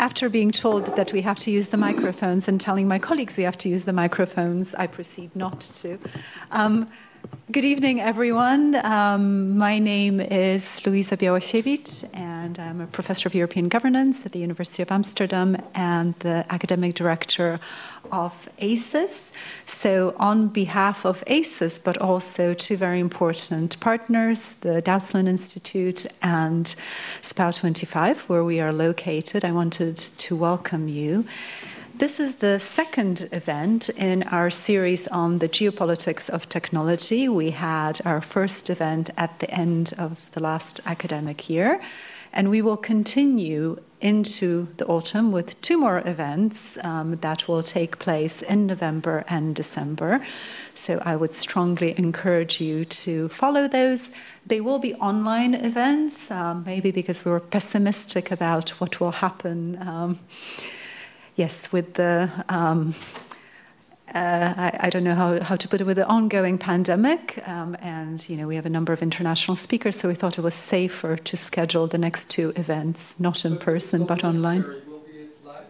After being told that we have to use the microphones and telling my colleagues we have to use the microphones, I proceed not to. Good evening, everyone. My name is Luisa Białasiewicz, and I'm a professor of European governance at the University of Amsterdam and the academic director of ACES. So on behalf of ACES, but also two very important partners, the Daniels Institute and SPOW25, where we are located, I wanted to welcome you. This is the second event in our series on the geopolitics of technology. We had our first event at the end of the last academic year, and we will continue into the autumn with two more events that will take place in November and December. So I would strongly encourage you to follow those. They will be online events, maybe because we were pessimistic about what will happen yes, with the, I don't know how to put it, with the ongoing pandemic. And, we have a number of international speakers, so we thought it was safer to schedule the next two events, not in person, but online. Will be live?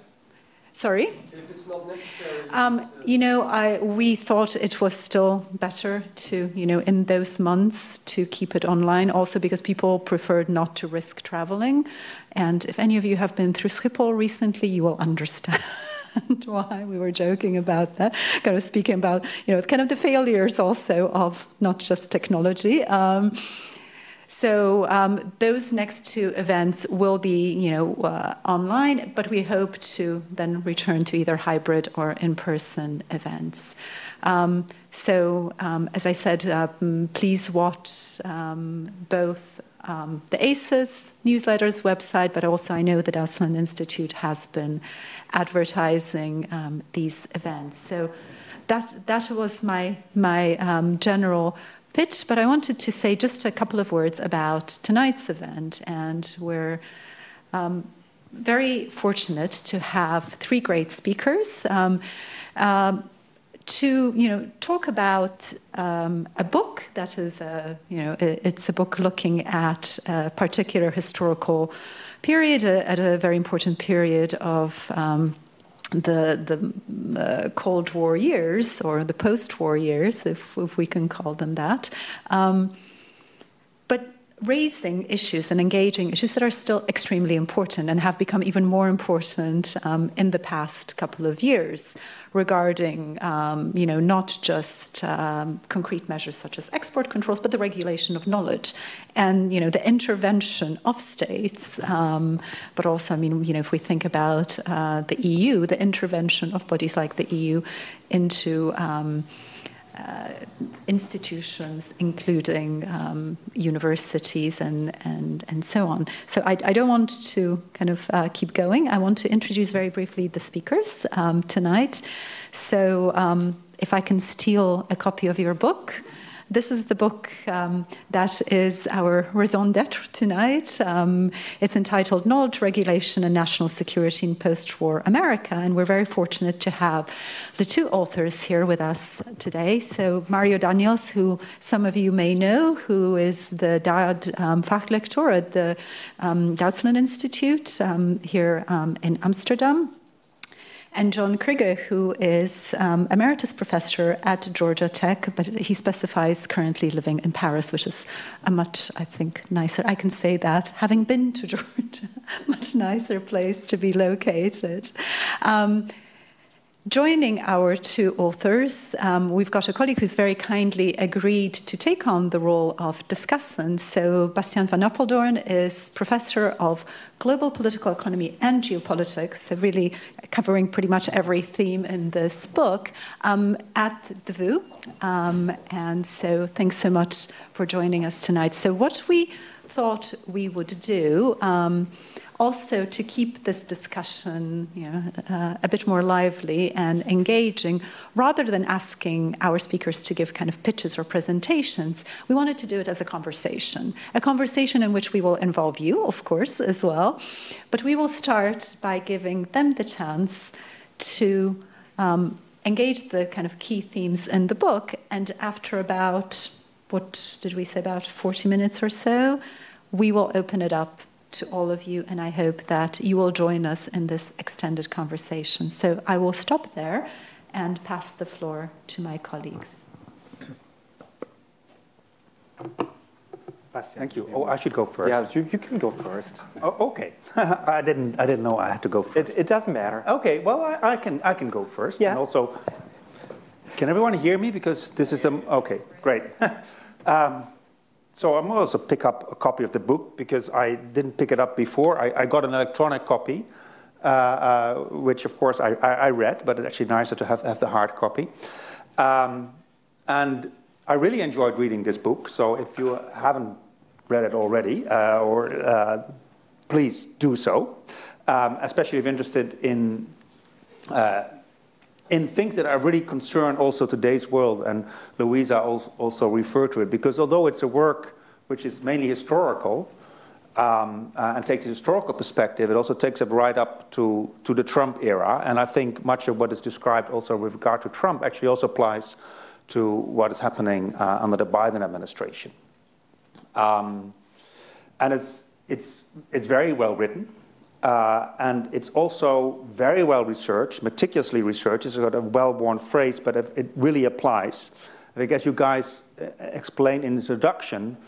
Sorry? If it's not necessary. We thought it was still better to, in those months, to keep it online, also because people preferred not to risk traveling. And if any of you have been through Schiphol recently, you will understand why we were joking about that, kind of speaking about, kind of the failures also of not just technology. So those next two events will be, online, but we hope to then return to either hybrid or in-person events. As I said, please watch both the ACES newsletters website, but also I know the Daniels Institute has been advertising these events. So that was my general pitch, but I wanted to say just a couple of words about tonight's event, and we're very fortunate to have three great speakers to talk about a book that is it's a book looking at a particular historical period, at a very important period of the Cold War years, or the post-war years, if we can call them that, but raising issues and engaging issues that are still extremely important and have become even more important in the past couple of years, regarding not just concrete measures such as export controls, but the regulation of knowledge and the intervention of states, but also if we think about the EU, the intervention of bodies like the EU into institutions, including universities and so on. So I don't want to kind of keep going. I want to introduce very briefly the speakers tonight. So if I can steal a copy of your book. This is the book that is our raison d'etre tonight. It's entitled Knowledge, Regulation and National Security in Postwar America, and we're very fortunate to have the two authors here with us today. So Mario Daniels, who some of you may know, who is the DAAD Fachlektor at the Daniels Institute here in Amsterdam. And John Krige, who is emeritus professor at Georgia Tech, but he specifies currently living in Paris, which is a much, I think, nicer, I can say that, having been to Georgia, much nicer place to be located. Joining our two authors, we've got a colleague who's very kindly agreed to take on the role of discussant. So Bastiaan van Apeldoorn is professor of global political economy and geopolitics, so really covering pretty much every theme in this book at the VU. And so thanks so much for joining us tonight. So what we thought we would do, also to keep this discussion a bit more lively and engaging, rather than asking our speakers to give kind of pitches or presentations, we wanted to do it as a conversation in which we will involve you, of course, as well. But we will start by giving them the chance to engage the kind of key themes in the book, and after about, what did we say, about 40 minutes or so, we will open it up to all of you, and I hope that you will join us in this extended conversation. So I will stop there and pass the floor to my colleagues. Thank you. Oh, I should go first. Yeah, you can go first. Oh, okay. I didn't know I had to go first. It doesn't matter. Okay. Well, I can go first. Yeah. And also, can everyone hear me? Because this is the okay. Great. So I'm also pick up a copy of the book because I didn't pick it up before. I got an electronic copy, which of course I read, but it's actually nicer to have the hard copy. And I really enjoyed reading this book. So if you haven't read it already, please do so. Especially if you're interested in things that are really concern also today's world, and Louisa also referred to it, because although it's a work which is mainly historical and takes a historical perspective, it also takes it right up to the Trump era, and I think much of what is described also with regard to Trump actually also applies to what is happening under the Biden administration. And it's very well written. And it's also very well researched, meticulously researched. It's got a well-worn phrase, but it really applies. I think, as you guys explained in the introduction,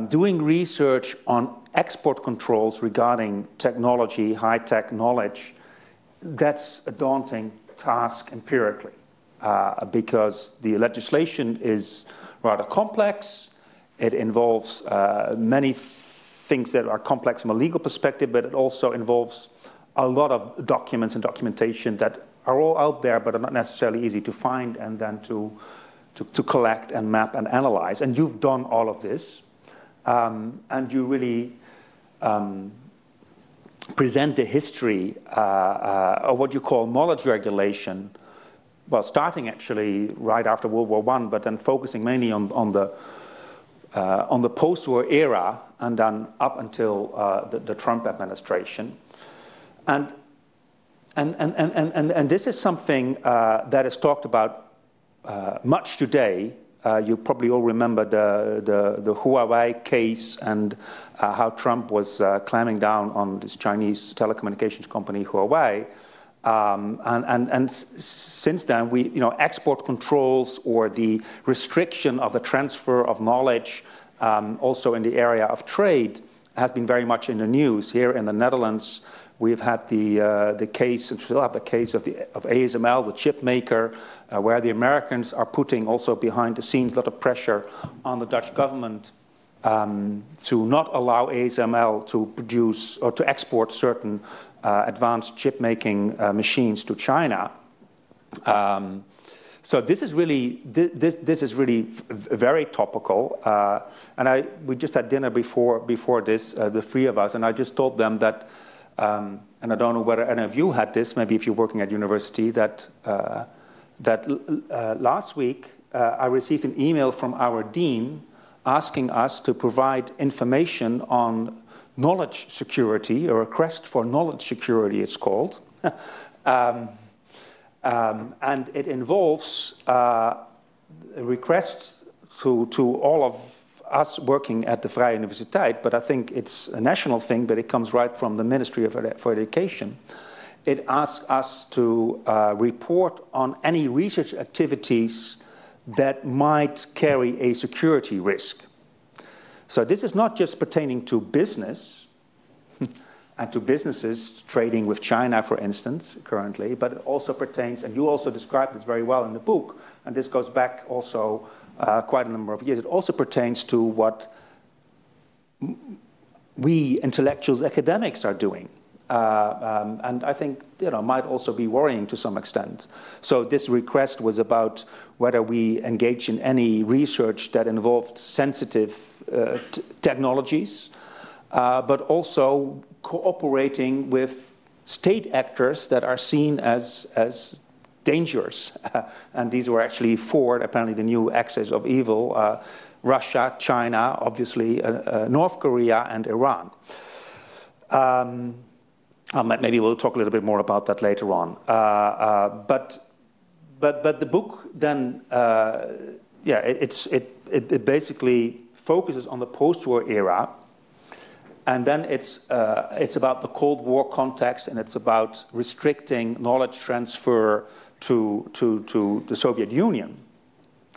doing research on export controls regarding technology, high-tech knowledge, that's a daunting task empirically, because the legislation is rather complex. It involves many things that are complex from a legal perspective, but it also involves a lot of documents and documentation that are all out there, but are not necessarily easy to find and then to collect and map and analyze. And you've done all of this, and you really present the history of what you call knowledge regulation, well, starting actually right after World War I, but then focusing mainly on the post-war era and then up until the Trump administration. And this is something that is talked about much today. You probably all remember the Huawei case and how Trump was clamping down on this Chinese telecommunications company, Huawei. And since then, export controls or the restriction of the transfer of knowledge, also in the area of trade, has been very much in the news. Here in the Netherlands, we've had the case, and still have the case of ASML, the chip maker, where the Americans are putting also behind the scenes a lot of pressure on the Dutch government to not allow ASML to produce or to export certain advanced chip-making machines to China. So this is really very topical. And we just had dinner before this, the three of us, and I just told them that, and I don't know whether any of you had this, maybe if you're working at university, that last week I received an email from our dean asking us to provide information on knowledge security, or a request for knowledge security, it's called. And it involves a request to all of us working at the Vrije Universiteit, but I think it's a national thing, but it comes right from the Ministry for Education. It asks us to report on any research activities that might carry a security risk. So this is not just pertaining to business, and to businesses trading with China, for instance, currently, but it also pertains, and you also described this very well in the book, and this goes back also quite a number of years, it also pertains to what we intellectuals, academics are doing. And I think, might also be worrying to some extent. So this request was about whether we engage in any research that involved sensitive technologies, but also cooperating with state actors that are seen as dangerous. And these were actually four, apparently the new axis of evil: Russia, China, obviously, North Korea, and Iran. Maybe we'll talk a little bit more about that later on. But the book then, it basically focuses on the post-war era, And then it's about the Cold War context, and it's about restricting knowledge transfer to the Soviet Union.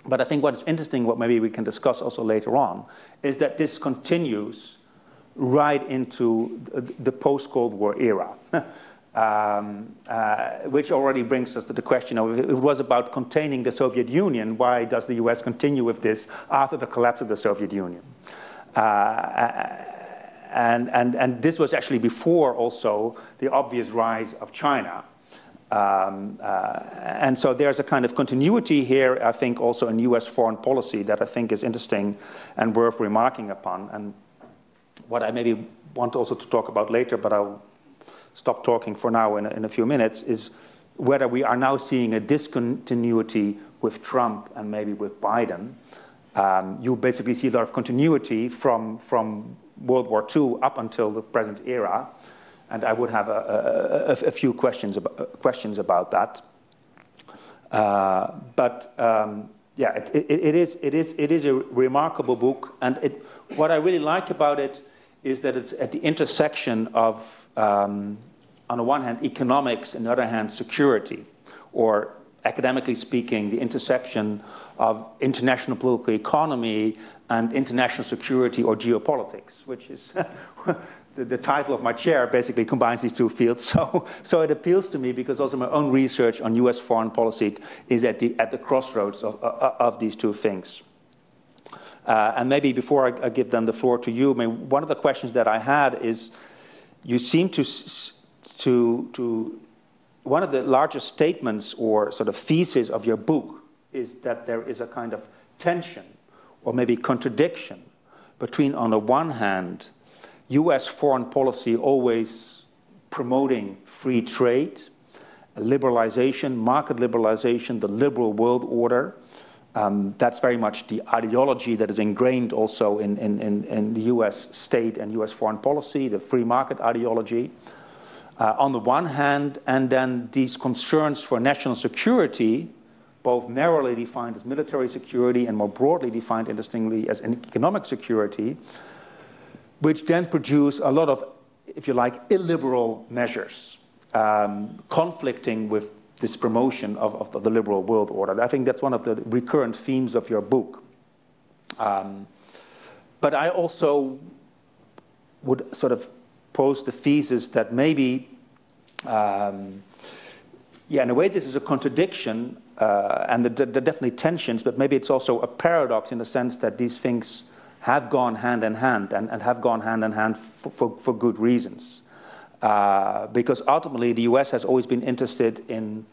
But I think what's interesting, what maybe we can discuss also later on, is that this continues right into the post-Cold War era, which already brings us to the question of, if it was about containing the Soviet Union, why does the US continue with this after the collapse of the Soviet Union? And this was actually before also the obvious rise of China. And so there's a kind of continuity here, I think, also in US foreign policy that I think is interesting and worth remarking upon. And what I maybe want also to talk about later, but I'll stop talking for now in a few minutes, is whether we are now seeing a discontinuity with Trump and maybe with Biden. You basically see a lot of continuity from World War II up until the present era, and I would have a few questions about that. Yeah, it is a remarkable book, and what I really like about it is that it's at the intersection of, on the one hand, economics, and on the other hand, security, or academically speaking, the intersection of international political economy and international security or geopolitics, which is the title of my chair basically combines these two fields. So it appeals to me because also my own research on US foreign policy is at the crossroads of these two things. And maybe before I give them the floor to you, one of the questions that I had is, you seem to one of the largest statements or sort of thesis of your book is that there is a kind of tension or maybe contradiction between, on the one hand, US foreign policy always promoting free trade, liberalization, market liberalization, the liberal world order. That's very much the ideology that is ingrained also in the US state and US foreign policy, the free market ideology. On the one hand, and then these concerns for national security, both narrowly defined as military security and more broadly defined, interestingly, as economic security, which then produce a lot of, if you like, illiberal measures, conflicting with this promotion of the liberal world order. I think that's one of the recurrent themes of your book. But I also would sort of pose the thesis that maybe, in a way this is a contradiction, and there are definitely tensions, but maybe it's also a paradox in the sense that these things have gone hand in hand, and have gone hand in hand for good reasons. Because ultimately the US has always been interested in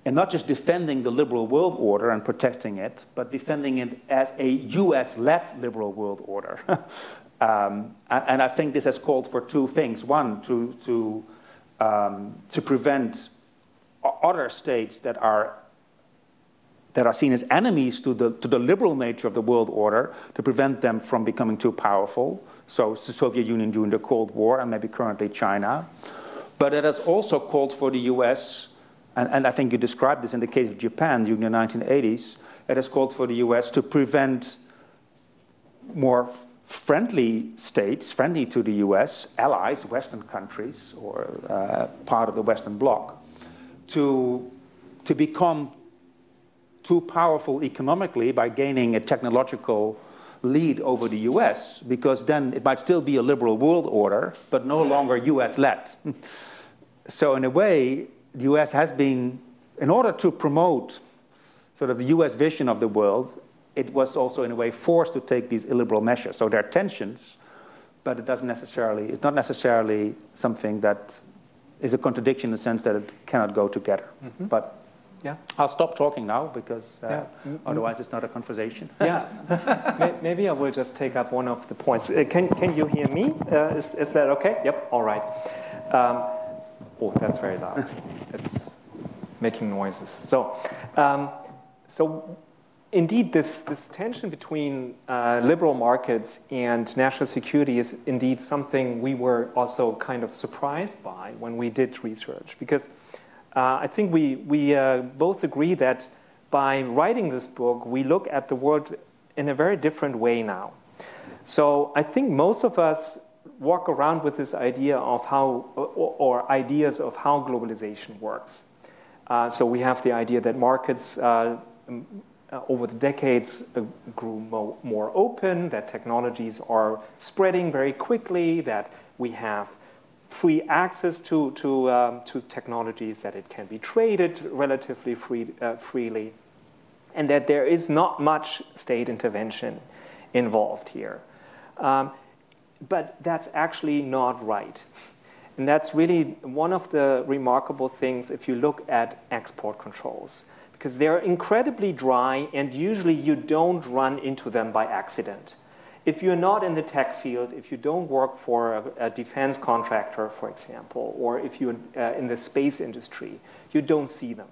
not just defending the liberal world order and protecting it, but defending it as a US-led liberal world order. And I think this has called for two things. One, to prevent other states that are seen as enemies to the liberal nature of the world order, to prevent them from becoming too powerful. So it's the Soviet Union during the Cold War, and maybe currently China. But it has also called for the US, and I think you described this in the case of Japan during the 1980s, it has called for the US to prevent more friendly states, friendly to the US, allies, Western countries, or part of the Western Bloc, to become too powerful economically by gaining a technological lead over the US, because then it might still be a liberal world order, but no longer US-led. So in a way, the US has been, in order to promote sort of the US vision of the world, it was also in a way forced to take these illiberal measures. So there are tensions, but it's not necessarily something that is a contradiction in the sense that it cannot go together. Mm-hmm. But yeah, I'll stop talking now because otherwise it's not a conversation. Yeah, maybe I will just take up one of the points. Can you hear me? Is that okay? Yep, all right. Oh, that's very loud. It's making noises. So indeed, this tension between liberal markets and national security is indeed something we were also kind of surprised by when we did research, because I think we both agree that by writing this book, we look at the world in a very different way now. So I think most of us walk around with this idea of how, or ideas of how globalization works. So we have the idea that markets over the decades grew more open, that technologies are spreading very quickly, that we have free access to technologies, that it can be traded relatively freely, and that there is not much state intervention involved here. But that's actually not right. And that's really one of the remarkable things if you look at export controls, because they're incredibly dry and usually you don't run into them by accident. If you're not in the tech field, if you don't work for a defense contractor, for example, or if you're in the space industry, you don't see them.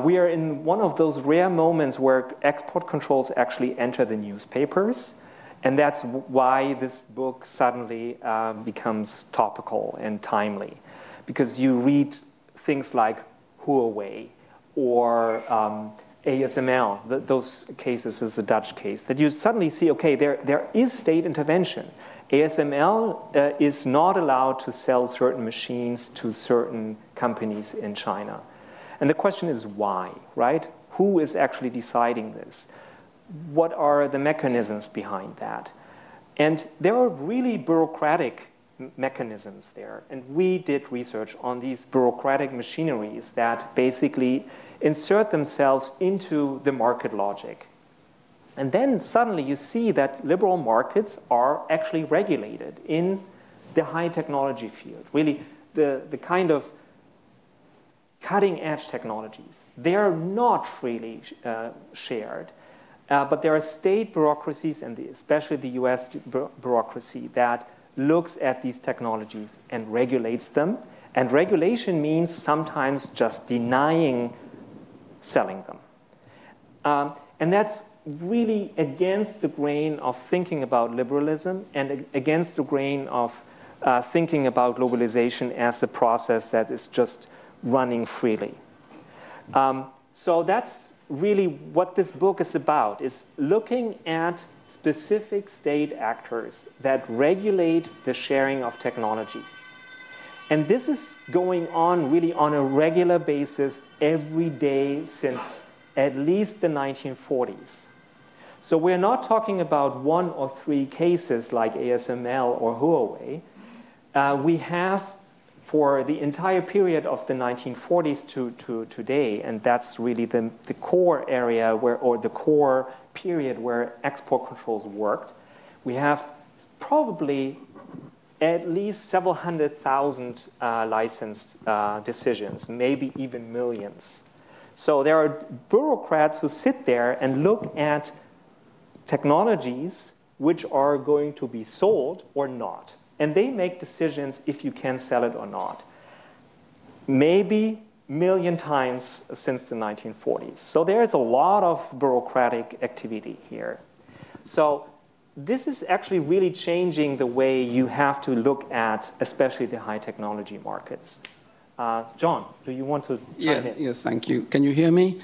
We are in one of those rare moments where export controls actually enter the newspapers, and that's why this book suddenly becomes topical and timely, because you read things like Huawei or ASML, those cases is a Dutch case, that you suddenly see, okay, there is state intervention. ASML is not allowed to sell certain machines to certain companies in China. And the question is why, right? Who is actually deciding this? What are the mechanisms behind that? And there are really bureaucratic mechanisms there. And we did research on these bureaucratic machineries that basically insert themselves into the market logic. And then suddenly you see that liberal markets are actually regulated in the high technology field, really the kind of cutting edge technologies. They are not freely shared, but there are state bureaucracies, and especially the US bureaucracy, that looks at these technologies and regulates them. And regulation means sometimes just denying selling them. And that's really against the grain of thinking about liberalism and against the grain of thinking about globalization as a process that is just running freely. So that's really what this book is about, is looking at specific state actors that regulate the sharing of technology. And this is going on really on a regular basis every day since at least the 1940s. So we're not talking about 1 or 3 cases like ASML or Huawei. We have, for the entire period of the 1940s to today, and that's really the core area where, or the core period where export controls worked, we have probably at least several 100,000 licensed decisions, maybe even millions. So there are bureaucrats who sit there and look at technologies which are going to be sold or not. And they make decisions if you can sell it or not. Maybe a million times since the 1940s. So there's a lot of bureaucratic activity here. So this is actually really changing the way you have to look at, especially the high technology markets. John, do you want to chime in? Yes, thank you. Can you hear me?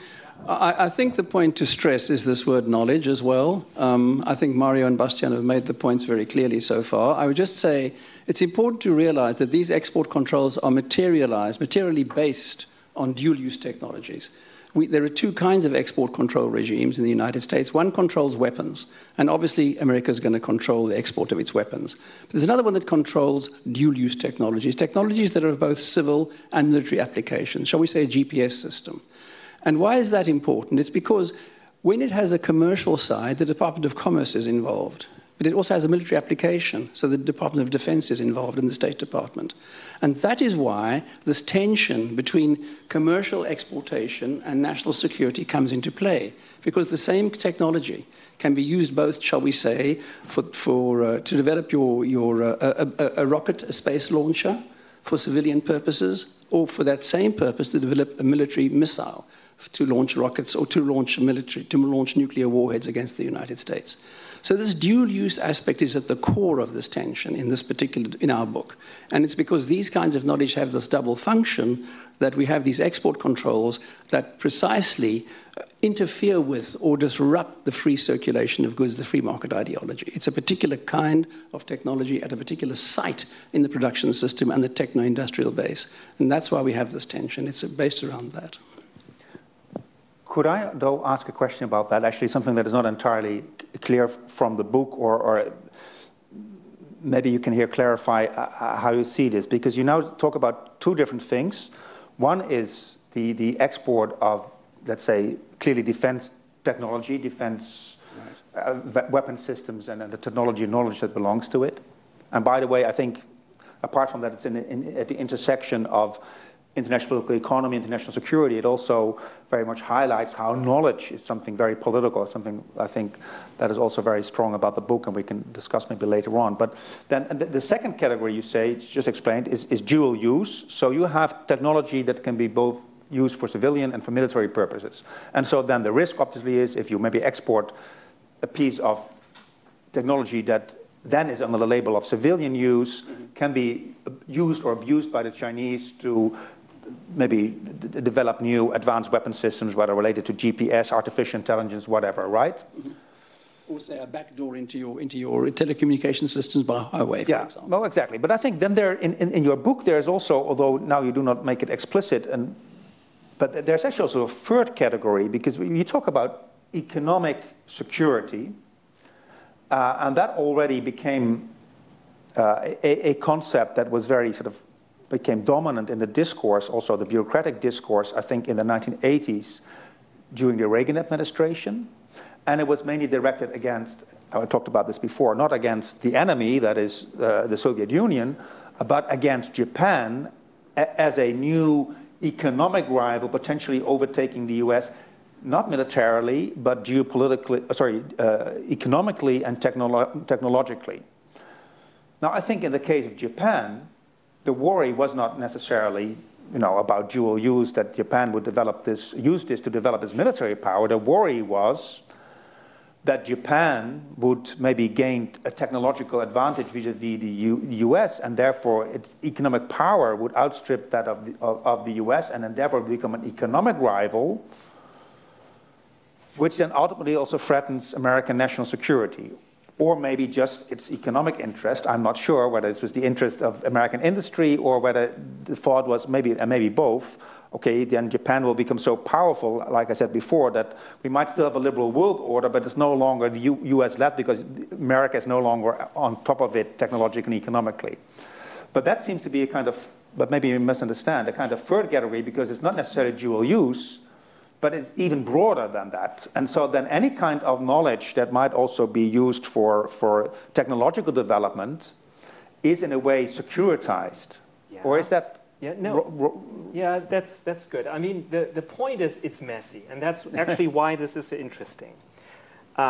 I think the point to stress is this word knowledge as well. I think Mario and Bastian have made the points very clearly so far. I would just say it's important to realize that these export controls are materially based on dual-use technologies. There are 2 kinds of export control regimes in the United States. One controls weapons, and obviously America is going to control the export of its weapons. But there's another one that controls dual-use technologies, technologies that are of both civil and military applications, shall we say a GPS system. And why is that important? It's because when it has a commercial side, the Department of Commerce is involved. But it also has a military application, so the Department of Defense is involved in the State Department. And that is why this tension between commercial exportation and national security comes into play, because the same technology can be used both, shall we say, to develop a rocket, a space launcher for civilian purposes, or for that same purpose to develop a military missile to launch rockets or to launch nuclear warheads against the United States. So this dual-use aspect is at the core of this tension in our book. And it's because these kinds of knowledge have this double function that we have these export controls that precisely interfere with or disrupt the free circulation of goods, the free market ideology. It's a particular kind of technology at a particular site in the production system and the techno-industrial base. And that's why we have this tension. It's based around that. Could I, though, ask a question about that? Actually, something that is not entirely clear from the book, or maybe you can here clarify how you see this, because you now talk about two different things. One is the export of, let's say, clearly defense technology, defense weapon systems, and the technology and knowledge that belongs to it. And by the way, I think, apart from that, it's at the intersection of international political economy, international security. It also very much highlights how knowledge is something very political, something I think that is also very strong about the book, and we can discuss maybe later on. But then the second category you say, just explained, is dual use. So you have technology that can be both used for civilian and for military purposes. And so then the risk obviously is if you maybe export a piece of technology that then is under the label of civilian use, can be used or abused by the Chinese to maybe develop new advanced weapon systems, whether related to GPS, artificial intelligence, whatever, right? Or say a backdoor into your telecommunication systems by highway, for example. Well, exactly. But I think then there, in your book, there's also, although now you do not make it explicit, but there's actually also a third category, because you talk about economic security, and that already became a concept that was very became dominant in the discourse, also the bureaucratic discourse, I think in the 1980s during the Reagan administration. And it was mainly directed against, I talked about this before, not against the enemy, that is the Soviet Union, but against Japan as a new economic rival, potentially overtaking the US, not militarily, but geopolitically, economically and technologically. Now, I think in the case of Japan, the worry was not necessarily, about dual use, that Japan would use this to develop its military power. The worry was that Japan would maybe gain a technological advantage vis-a-vis the US, and therefore its economic power would outstrip that of the US, and then therefore become an economic rival, which then ultimately also threatens American national security. Or maybe just its economic interest. I'm not sure whether it was the interest of American industry or whether the thought was maybe both. Okay, then Japan will become so powerful, like I said before, that we might still have a liberal world order, but it's no longer the US-led because America is no longer on top of it technologically and economically. But that seems to be but maybe you misunderstand, a kind of third category, because it's not necessarily dual use, but it's even broader than that. And so then any kind of knowledge that might also be used for technological development is in a way securitized. Yeah. Or is that... Yeah, that's good. I mean, the point is it's messy, and that's actually why this is interesting.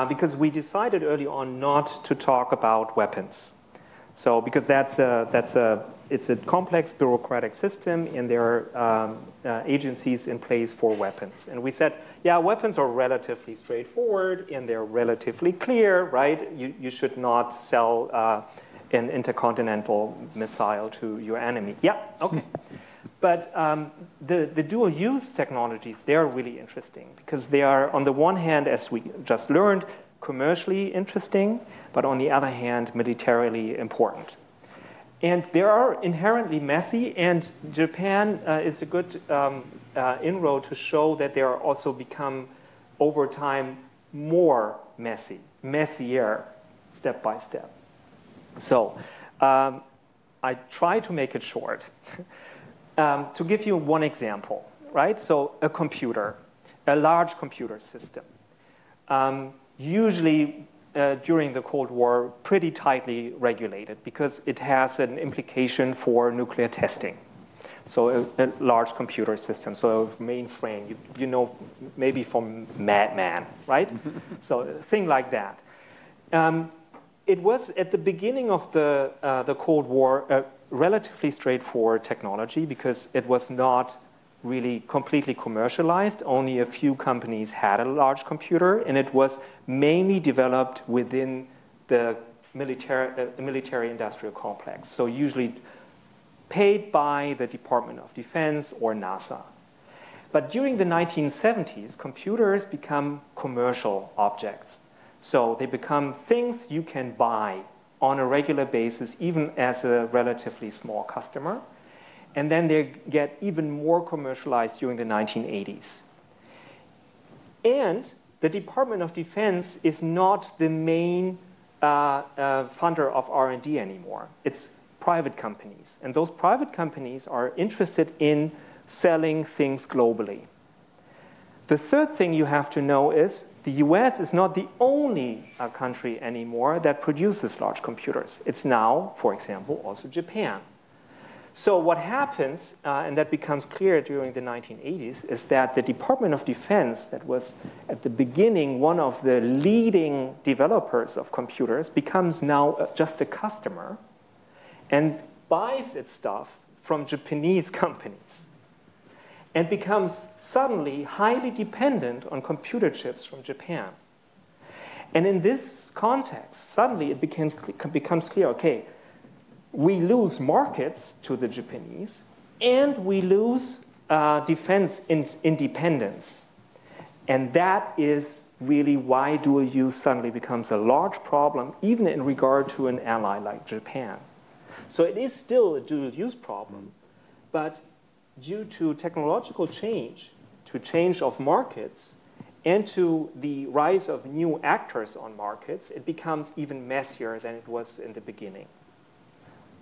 Because we decided early on not to talk about weapons. So, because it's a complex bureaucratic system, and there are agencies in place for weapons. And we said, yeah, weapons are relatively straightforward, and they're relatively clear, right? You should not sell an intercontinental missile to your enemy. Yeah, okay. But the dual-use technologies, they are really interesting, because they are, on the one hand, as we just learned, commercially interesting, but on the other hand, militarily important. And they are inherently messy, and Japan is a good inroad to show that they are also become, over time, more messier, step by step. So I try to make it short. To give you one example, right? So a computer, a large computer system, usually during the Cold War, pretty tightly regulated because it has an implication for nuclear testing. So a large computer system, so a mainframe, you know, maybe from Mad Men, right? So a thing like that. It was at the beginning of the Cold War a relatively straightforward technology because it was not really completely commercialized. Only a few companies had a large computer, and it was mainly developed within the military-industrial complex, so usually paid by the Department of Defense or NASA. But during the 1970s, computers become commercial objects. So they become things you can buy on a regular basis, even as a relatively small customer. And then they get even more commercialized during the 1980s. And the Department of Defense is not the main funder of R&D anymore. It's private companies. And those private companies are interested in selling things globally. The third thing you have to know is the US is not the only country anymore that produces large computers. It's now, for example, also Japan. So what happens, and that becomes clear during the 1980s, is that the Department of Defense, that was at the beginning one of the leading developers of computers, becomes now just a customer and buys its stuff from Japanese companies, and becomes suddenly highly dependent on computer chips from Japan. And in this context, suddenly it becomes clear, okay, we lose markets to the Japanese, and we lose defense independence. And that is really why dual use suddenly becomes a large problem, even in regard to an ally like Japan. So it is still a dual use problem, but due to technological change, to change of markets, and to the rise of new actors on markets, it becomes even messier than it was in the beginning.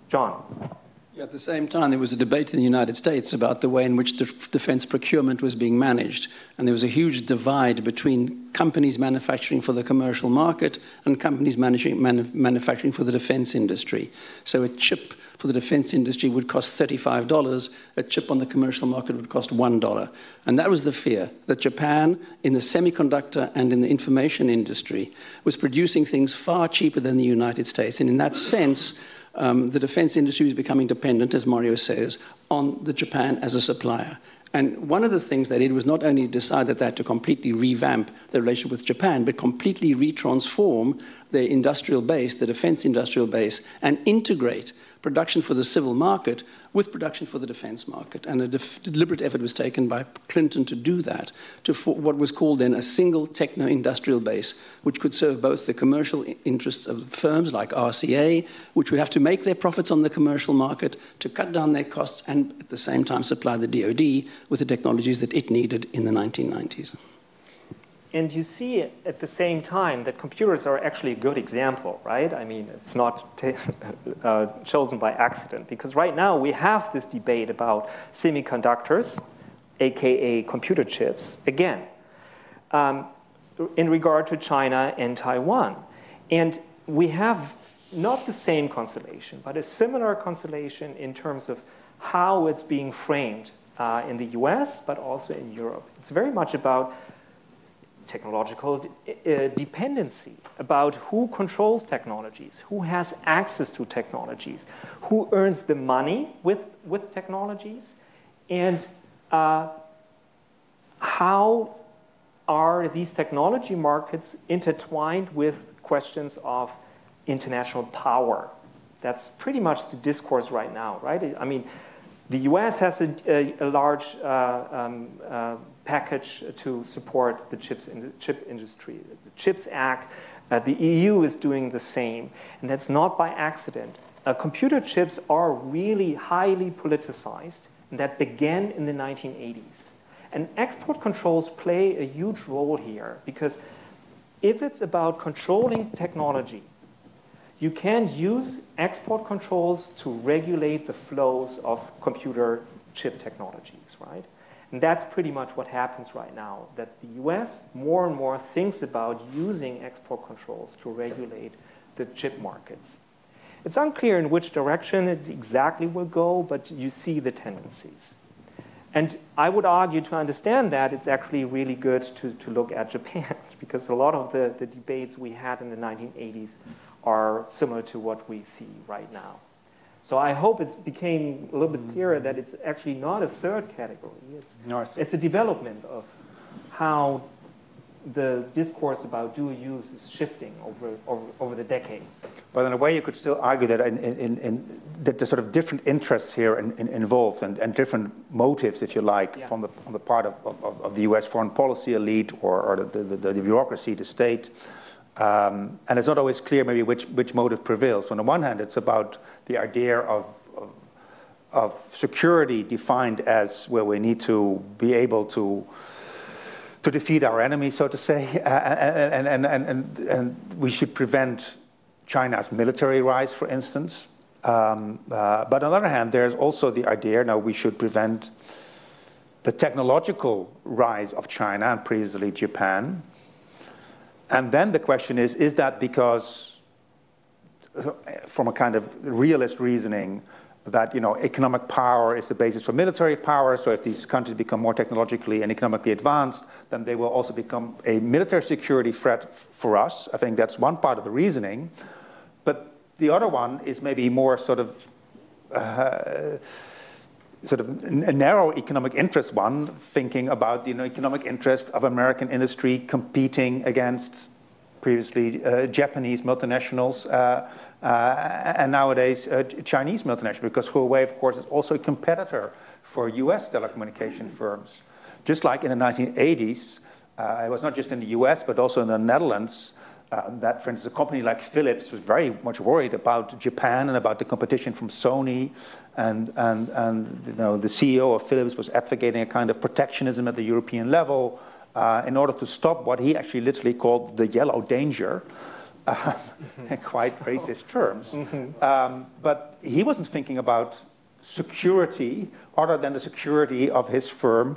John? At the same time, there was a debate in the United States about the way in which defense procurement was being managed. And there was a huge divide between companies manufacturing for the commercial market and companies manufacturing for the defense industry. So a chip for the defense industry would cost $35. A chip on the commercial market would cost $1. And that was the fear, that Japan, in the semiconductor and in the information industry, was producing things far cheaper than the United States. And in that sense, the defense industry was becoming dependent, as Mario says, on the Japan as a supplier. And one of the things they did was not only decide that they had to completely revamp the relationship with Japan, but completely retransform their industrial base, the defense industrial base, and integrate production for the civil market with production for the defense market. And a deliberate effort was taken by Clinton to do that, to what was called then a single techno-industrial base, which could serve both the commercial interests of firms like RCA, which would have to make their profits on the commercial market, to cut down their costs, and at the same time supply the DoD with the technologies that it needed in the 1990s. And you see at the same time that computers are actually a good example, right? I mean, it's not chosen by accident, because right now we have this debate about semiconductors, aka computer chips, again, in regard to China and Taiwan. And we have not the same constellation, but a similar constellation in terms of how it's being framed in the US, but also in Europe. It's very much about technological dependency, about who controls technologies, who has access to technologies, who earns the money with technologies, and how are these technology markets intertwined with questions of international power. That's pretty much the discourse right now, right? I mean, the US has a large package to support the chip industry. The CHIPS Act, the EU is doing the same, and that's not by accident. Computer chips are really highly politicized, and that began in the 1980s. And export controls play a huge role here, because if it's about controlling technology, you can use export controls to regulate the flows of computer chip technologies, right? And that's pretty much what happens right now, that the US more and more thinks about using export controls to regulate the chip markets. It's unclear in which direction it exactly will go, but you see the tendencies. And I would argue, to understand that, it's actually really good to look at Japan, because a lot of the debates we had in the 1980s are similar to what we see right now. So I hope it became a little bit clearer that it's actually not a third category. It's a development of how the discourse about dual use is shifting over the decades. But in a way, you could still argue that that there's sort of different interests here involved and different motives, if you like, on the part of the U.S. foreign policy elite or the bureaucracy, the state. And it's not always clear maybe which motive prevails. On the one hand, it's about the idea of security defined as where we need to be able to defeat our enemies, so to say, and we should prevent China's military rise, for instance. But on the other hand, there's also the idea now we should prevent the technological rise of China and previously Japan. And then the question is that because, from a kind of realist reasoning, that economic power is the basis for military power, so if these countries become more technologically and economically advanced, then they will also become a military security threat for us. I think that's one part of the reasoning. But the other one is maybe more sort of a narrow economic interest one, thinking about the economic interest of American industry competing against previously Japanese multinationals and nowadays Chinese multinationals, because Huawei, of course, is also a competitor for US telecommunication firms. Just like in the 1980s, it was not just in the US, but also in the Netherlands, that, for instance, a company like Philips was very much worried about Japan and about the competition from Sony, and the CEO of Philips was advocating a kind of protectionism at the European level in order to stop what he actually literally called the yellow danger, in quite racist terms. But he wasn't thinking about security other than the security of his firm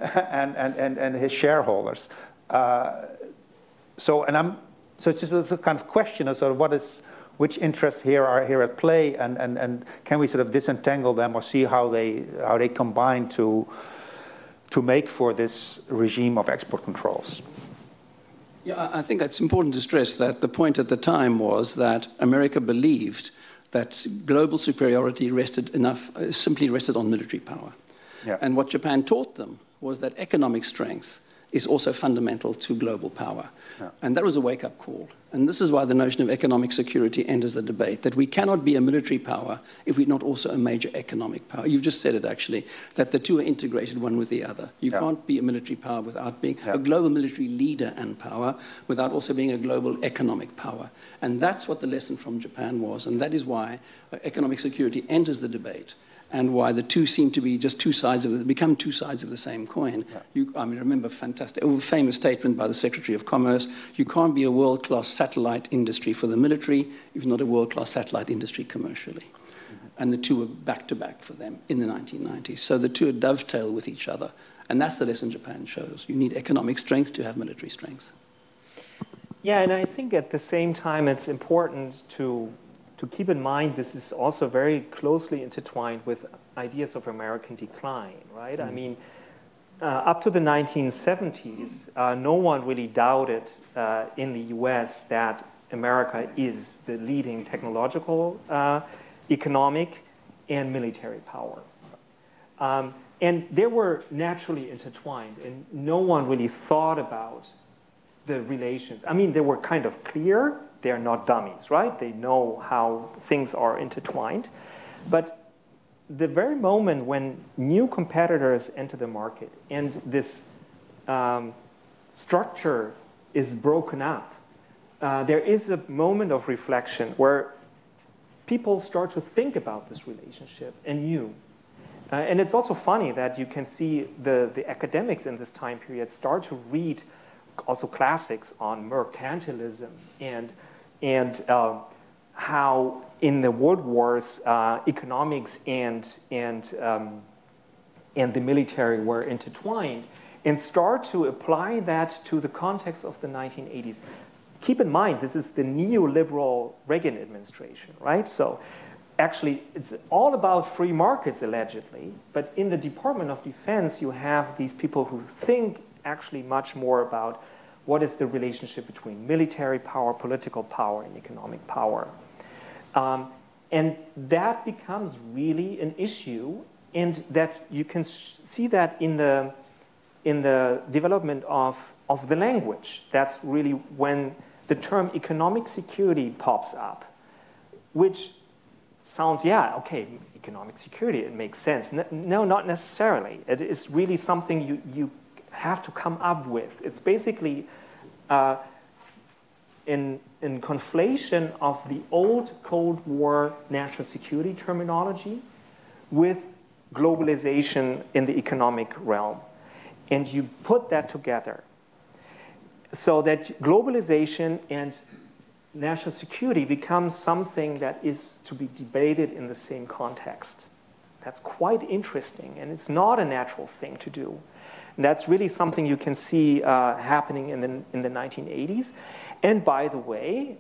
and his shareholders. So it's just a kind of question of sort of which interests here are here at play, and can we sort of disentangle them or see how they combine to make for this regime of export controls? Yeah, I think it's important to stress that the point at the time was that America believed that global superiority simply rested on military power. Yeah. And what Japan taught them was that economic strength is also fundamental to global power. Yeah. And that was a wake-up call. And this is why the notion of economic security enters the debate, that we cannot be a military power if we're not also a major economic power. You've just said it, actually, that the two are integrated one with the other. You can't be a military power without being a global military leader and power, without also being a global economic power. And that's what the lesson from Japan was. And that is why economic security enters the debate, and why the two seem to be just become two sides of the same coin. Yeah. Remember a famous statement by the Secretary of Commerce: you can't be a world-class satellite industry for the military if you're not a world-class satellite industry commercially. And the two were back-to-back for them in the 1990s. So the two dovetail with each other. And that's the lesson Japan shows. You need economic strength to have military strength. Yeah, and I think at the same time it's important to keep in mind this is also very closely intertwined with ideas of American decline, right? I mean, up to the 1970s, no one really doubted in the US that America is the leading technological, economic, and military power. And they were naturally intertwined, and no one really thought about the relations. I mean, they were kind of clear. They're not dummies, right? They know how things are intertwined. But the very moment when new competitors enter the market and this structure is broken up, there is a moment of reflection where people start to think about this relationship anew. And it's also funny that you can see the academics in this time period start to read also classics on mercantilism and how in the world wars economics and the military were intertwined, and start to apply that to the context of the 1980s. Keep in mind, this is the neoliberal Reagan administration, right? So actually, it's all about free markets, allegedly, but in the Department of Defense, you have these people who think actually much more about what is the relationship between military power, political power, and economic power. And that becomes really an issue, and that you can see that in the development of the language. That's really when the term economic security pops up, which sounds, yeah, okay, economic security, it makes sense. No, not necessarily. It is really something you have to come up with. It's basically in conflation of the old Cold War national security terminology with globalization in the economic realm. And you put that together so that globalization and national security becomes something that is to be debated in the same context. That's quite interesting, and it's not a natural thing to do. And that's really something you can see happening in the 1980s. And by the way,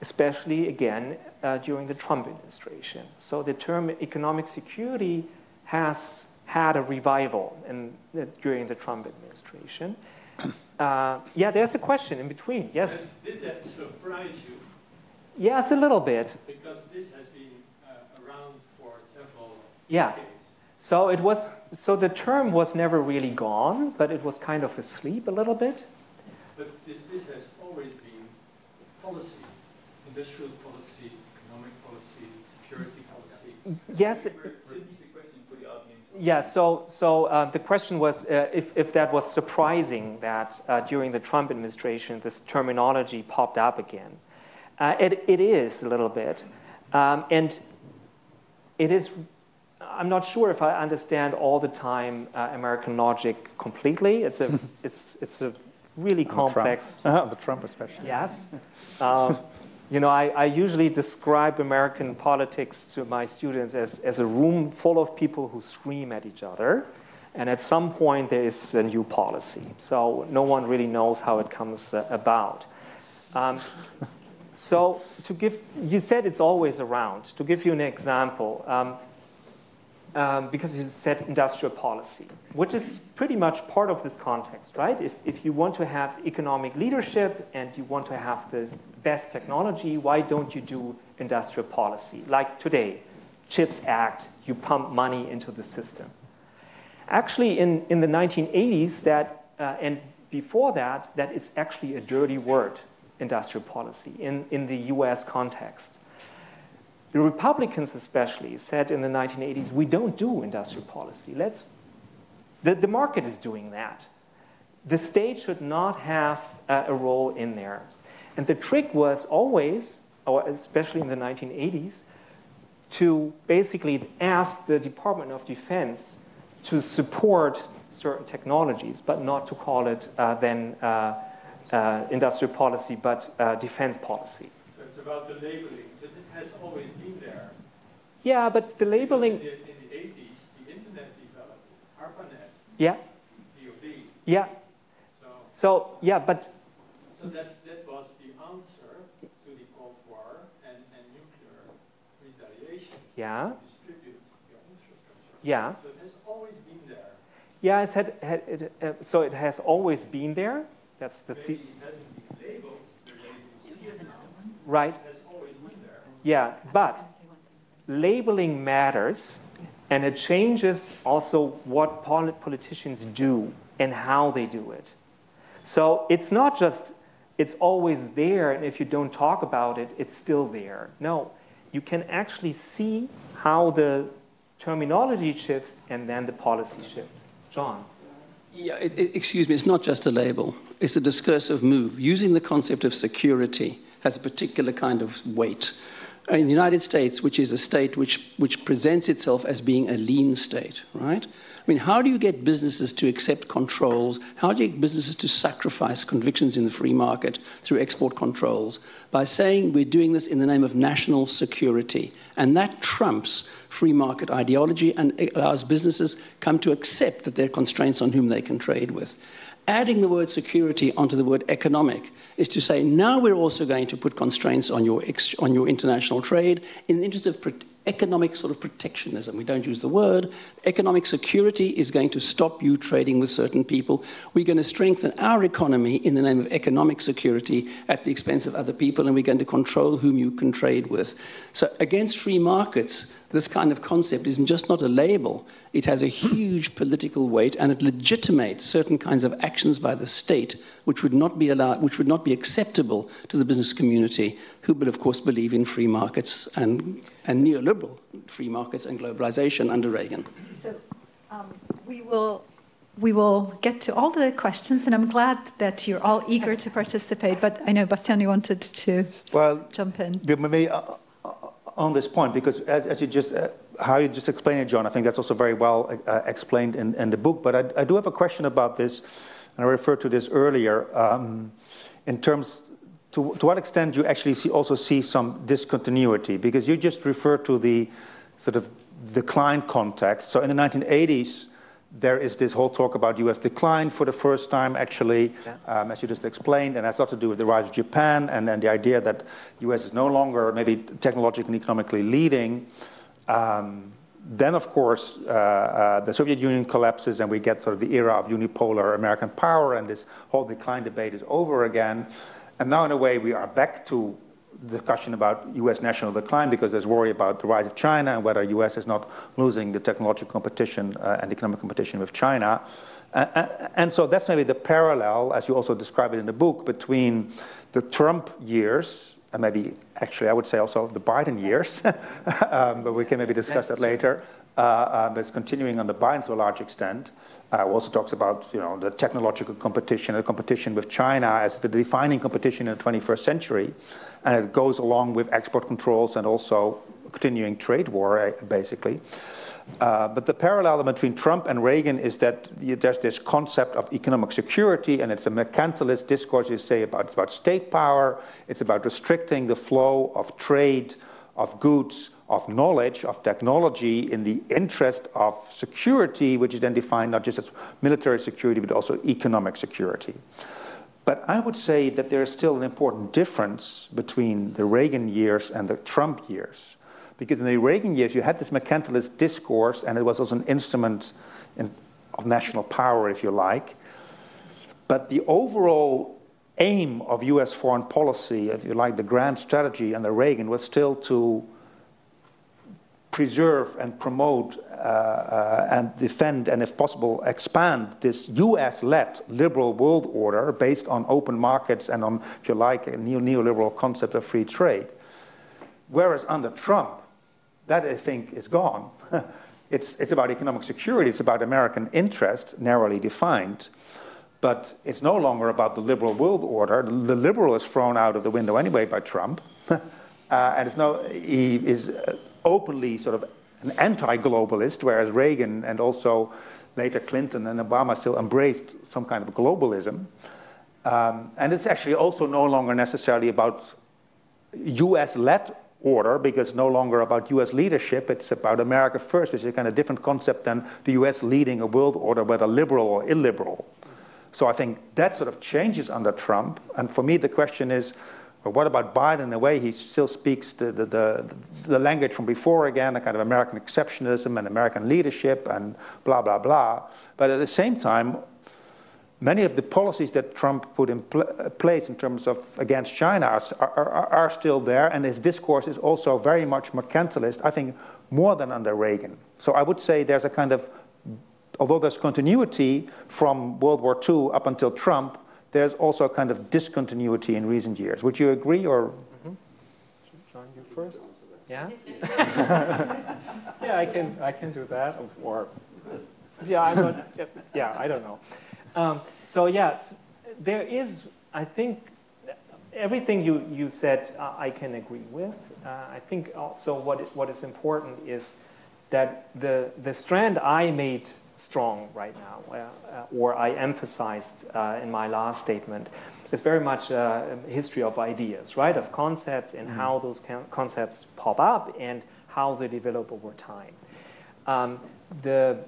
especially again during the Trump administration. So the term economic security has had a revival during the Trump administration. Yeah, there's a question in between. Yes? Did that surprise you? Yes, a little bit. Because this has been around for several Yeah. decades. So the term was never really gone, but it was kind of asleep a little bit. But this has always been policy, industrial policy, economic policy, security policy. Yes. Since the question for the audience. Yeah, so the question was if that was surprising that during the Trump administration this terminology popped up again. It is a little bit. And it is, I'm not sure if I understand all the time American logic completely. It's a really complex. The Trump especially. Yes. You know, I usually describe American politics to my students as a room full of people who scream at each other. And at some point, there is a new policy. So no one really knows how it comes about. So to give, you said it's always around. To give you an example, because you said industrial policy, which is pretty much part of this context, right? If you want to have economic leadership and you want to have the best technology, why don't you do industrial policy? Like today, CHIPS Act, you pump money into the system. Actually, in the 1980s, and before that, that is actually a dirty word, industrial policy, in the US context. The Republicans especially said in the 1980s, we don't do industrial policy. The market is doing that. The state should not have a role in there. And the trick was always, or especially in the 1980s, to basically ask the Department of Defense to support certain technologies, but not to call it then industrial policy, but defense policy. So it's about the labeling. That it has always been there. Yeah, but the labeling... In the 80s, the internet developed, ARPANET, Yeah. DOD. Yeah. So yeah, but... So that was the answer to the Cold War and nuclear retaliation. Yeah. To distribute your infrastructure. Yeah. So it has always been there. Yeah, so it has always been there. That's the... Maybe it hasn't been labeled the way you see it now. Right. It has always been there. Yeah, but labeling matters, and it changes also what politicians do and how they do it. So it's not just, it's always there, and if you don't talk about it, it's still there. No, you can actually see how the terminology shifts and then the policy shifts. John? Yeah, excuse me, it's not just a label. It's a discursive move. Using the concept of security has a particular kind of weight. In the United States, which is a state which presents itself as being a lean state, right? I mean, how do you get businesses to accept controls? How do you get businesses to sacrifice convictions in the free market through export controls? By saying we're doing this in the name of national security. And that trumps free market ideology and allows businesses come to accept that there are constraints on whom they can trade with. Adding the word security onto the word economic is to say, now we're also going to put constraints on your international trade in the interest of economic sort of protectionism. We don't use the word. Economic security is going to stop you trading with certain people. We're going to strengthen our economy in the name of economic security at the expense of other people, and we're going to control whom you can trade with. So against free markets, this kind of concept isn't just not a label, it has a huge political weight, and it legitimates certain kinds of actions by the state which would not be allowed, which would not be acceptable to the business community, who will of course believe in free markets and neoliberal free markets and globalization under Reagan. So we will get to all the questions, and I'm glad that you're all eager to participate, but I know Bastian, you wanted to jump in. Maybe on this point, because as you just, how you just explained it, John, I think that's also very well explained in the book, but I do have a question about this, and I referred to this earlier, in terms, to what extent you actually also see some discontinuity, because you just referred to the sort of decline context. So in the 1980s, there is this whole talk about U.S. decline for the first time, actually, as you just explained, and that's got to do with the rise of Japan and the idea that U.S. is no longer maybe technologically and economically leading. Then, of course, the Soviet Union collapses, and we get sort of the era of unipolar American power, and this whole decline debate is over again. And now, in a way, we are back to discussion about U.S. national decline, because there's worry about the rise of China and whether U.S. is not losing the technological competition and economic competition with China. And so that's maybe the parallel, as you also describe it in the book, between the Trump years, and maybe actually I would say also the Biden years, but we can maybe discuss that later. But it's continuing on the Biden to a large extent. Also talks about the technological competition, the competition with China as the defining competition in the 21st century, and it goes along with export controls and also continuing trade war, basically. But the parallel between Trump and Reagan is that there's this concept of economic security, and it's a mercantilist discourse. You say it's about state power, it's about restricting the flow of trade, of goods, of knowledge, of technology in the interest of security, which is then defined not just as military security, but also economic security. But I would say that there is still an important difference between the Reagan years and the Trump years. Because in the Reagan years, you had this mercantilist discourse, and it was also an instrument of national power, if you like. But the overall aim of US foreign policy, if you like, the grand strategy under Reagan, was still to preserve and promote and defend, and if possible, expand this US-led liberal world order based on open markets and on, if you like, a neoliberal concept of free trade. Whereas under Trump, that I think is gone. It's about economic security, it's about American interest, narrowly defined, but it's no longer about the liberal world order. The liberal is thrown out of the window anyway by Trump, and he is openly sort of an anti-globalist, whereas Reagan and also later Clinton and Obama still embraced some kind of globalism. And it's actually also no longer necessarily about US-led order, because it's no longer about US leadership, it's about America first, which is a kind of different concept than the US leading a world order, whether liberal or illiberal. So I think that sort of changes under Trump, and for me the question is, well, what about Biden? In a way, he still speaks the language from before again, a kind of American exceptionalism and American leadership and blah, blah, blah. But at the same time, many of the policies that Trump put in place in terms of against China are still there, and his discourse is also very much mercantilist, I think, more than under Reagan. So I would say there's a kind of, although there's continuity from World War II up until Trump, there's also a kind of discontinuity in recent years. Would you agree, or? Mm-hmm. John, you first? Yeah? Yeah, I can do that, or, yeah, I'm not, yeah, I don't know. So yes, there is, I think, everything you said I can agree with. I think also what is important is that the strand I made strong right now, or I emphasized in my last statement, is very much a history of ideas, right? Of concepts and how those concepts pop up and how they develop over time. The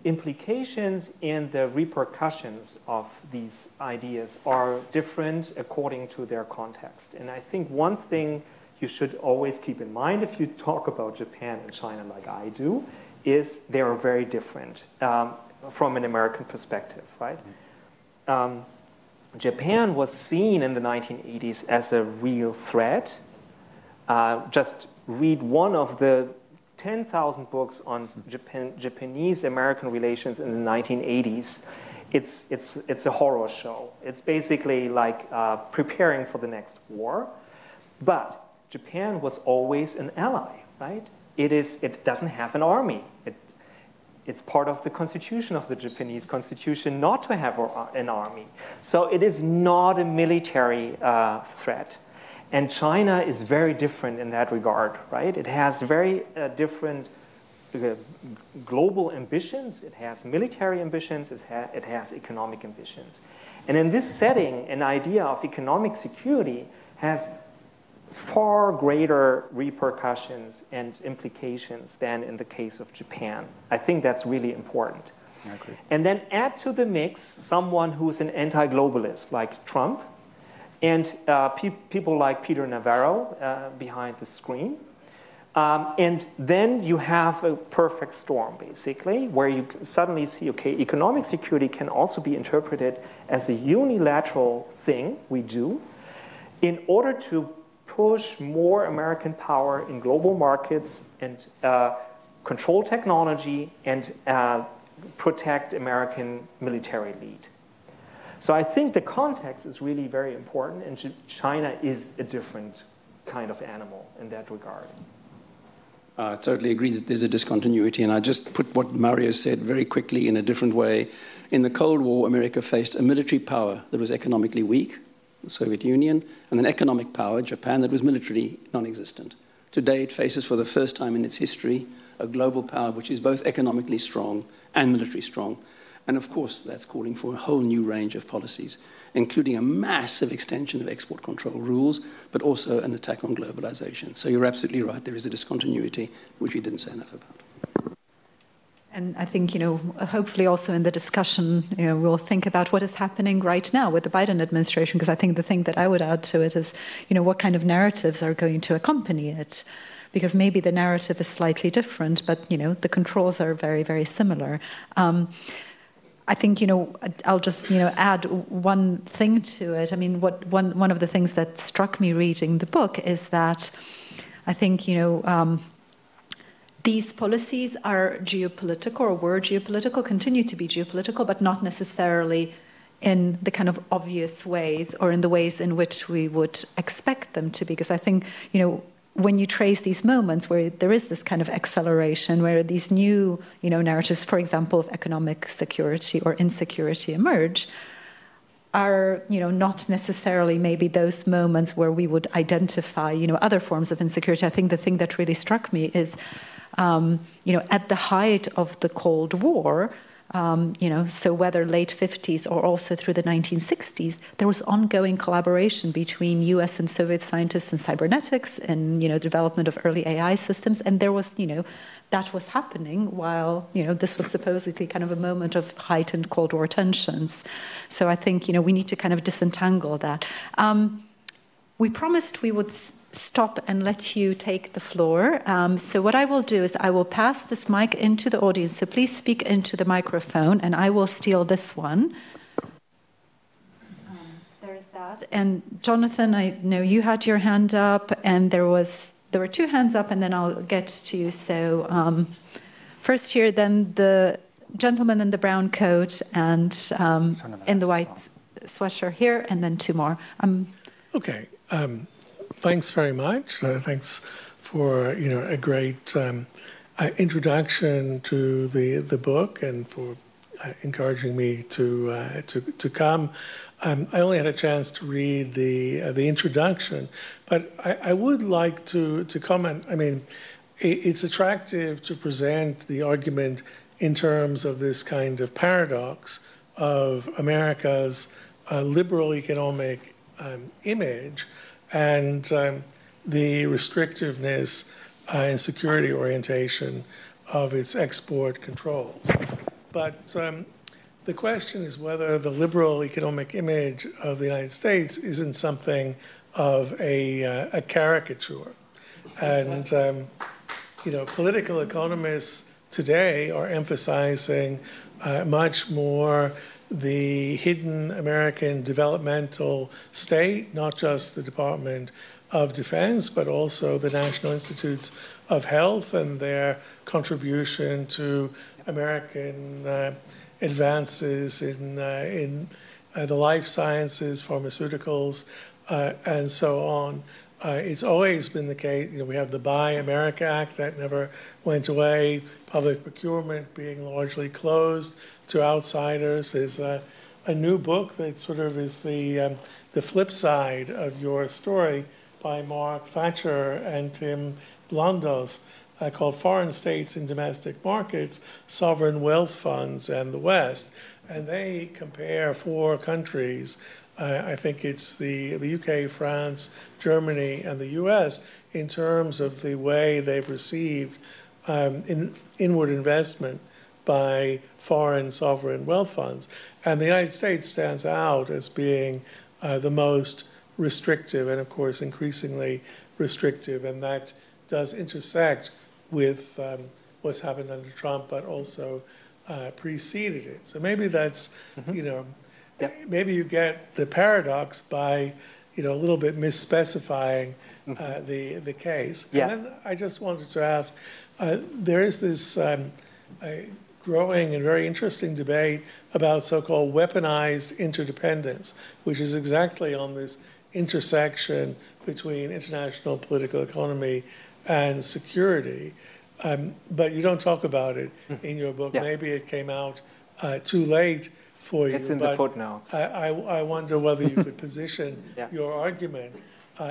implications and the repercussions of these ideas are different according to their context. And I think one thing you should always keep in mind if you talk about Japan and China like I do, is they are very different from an American perspective, right? Japan was seen in the 1980s as a real threat. Just read one of the 10,000 books on Japanese-American relations in the 1980s. It's a horror show. It's basically like preparing for the next war. But Japan was always an ally, right? It doesn't have an army. It's part of the constitution of the Japanese constitution not to have an army. So it is not a military threat. And China is very different in that regard, right? It has very different global ambitions. It has military ambitions. It has economic ambitions. And in this setting, an idea of economic security has far greater repercussions and implications than in the case of Japan. I think that's really important. I agree. And then add to the mix someone who's an anti-globalist like Trump and people like Peter Navarro behind the screen. And then you have a perfect storm, basically, where you suddenly see, okay, economic security can also be interpreted as a unilateral thing we do in order to push more American power in global markets and control technology and protect American military lead. So I think the context is really very important, and China is a different kind of animal in that regard. I totally agree that there's a discontinuity, and I just put what Mario said very quickly in a different way. In the Cold War, America faced a military power that was economically weak, the Soviet Union, and an economic power, Japan, that was militarily non-existent. Today, it faces for the first time in its history a global power which is both economically strong and militarily strong. And of course, that's calling for a whole new range of policies, including a massive extension of export control rules, but also an attack on globalization. So you're absolutely right, there is a discontinuity, which we didn't say enough about. And I think, hopefully also in the discussion, we'll think about what is happening right now with the Biden administration, because I think the thing that I would add to it is, what kind of narratives are going to accompany it? Because maybe the narrative is slightly different, but, the controls are very, very similar. I think, I'll just, add one thing to it. I mean, one of the things that struck me reading the book is that I think, these policies are geopolitical or were geopolitical, continue to be geopolitical, but not necessarily in the kind of obvious ways or in the ways in which we would expect them to be. Because I think, when you trace these moments where there is this kind of acceleration, where these new, narratives, for example, of economic security or insecurity emerge, are, not necessarily maybe those moments where we would identify, other forms of insecurity. I think the thing that really struck me is, at the height of the Cold War, so whether late 50s or also through the 1960s, there was ongoing collaboration between US and Soviet scientists in cybernetics and, development of early AI systems. And there was, that was happening while, this was supposedly kind of a moment of heightened Cold War tensions. So I think, we need to kind of disentangle that. We promised we would stop and let you take the floor. So what I will do is I will pass this mic into the audience. So please speak into the microphone, and I will steal this one. There's that. And Jonathan, I know you had your hand up, and there were two hands up, and then I'll get to you. So first here, then the gentleman in the brown coat and in the white sweater here, and then two more. Okay. Thanks very much. Thanks for a great introduction to the book and for encouraging me to come. I only had a chance to read the introduction, but I would like to comment. I mean, it's attractive to present the argument in terms of this kind of paradox of America's liberal economic image and the restrictiveness and security orientation of its export controls. But the question is whether the liberal economic image of the United States isn't something of a caricature. And, you know, political economists today are emphasizing much more the hidden American developmental state, not just the Department of Defense, but also the National Institutes of Health and their contribution to American advances in the life sciences, pharmaceuticals, and so on. It's always been the case, you know, we have the Buy America Act that never went away, public procurement being largely closed to outsiders. There's a new book that sort of is the flip side of your story by Mark Thatcher and Tim Blundell's called Foreign States in Domestic Markets, Sovereign Wealth Funds and the West. And they compare 4 countries, I think it's the UK, France, Germany, and the US, in terms of the way they've received inward investment by foreign sovereign wealth funds. And the United States stands out as being the most restrictive and, of course, increasingly restrictive. And that does intersect with what's happened under Trump, but also preceded it. So maybe that's, you know, maybe you get the paradox by, you know, a little bit misspecifying the case. And then I just wanted to ask, there is this growing and very interesting debate about so-called weaponized interdependence, which is exactly on this intersection between international political economy and security. But you don't talk about it in your book. Maybe it came out too late for you. It's in the footnotes. I wonder whether you could position your argument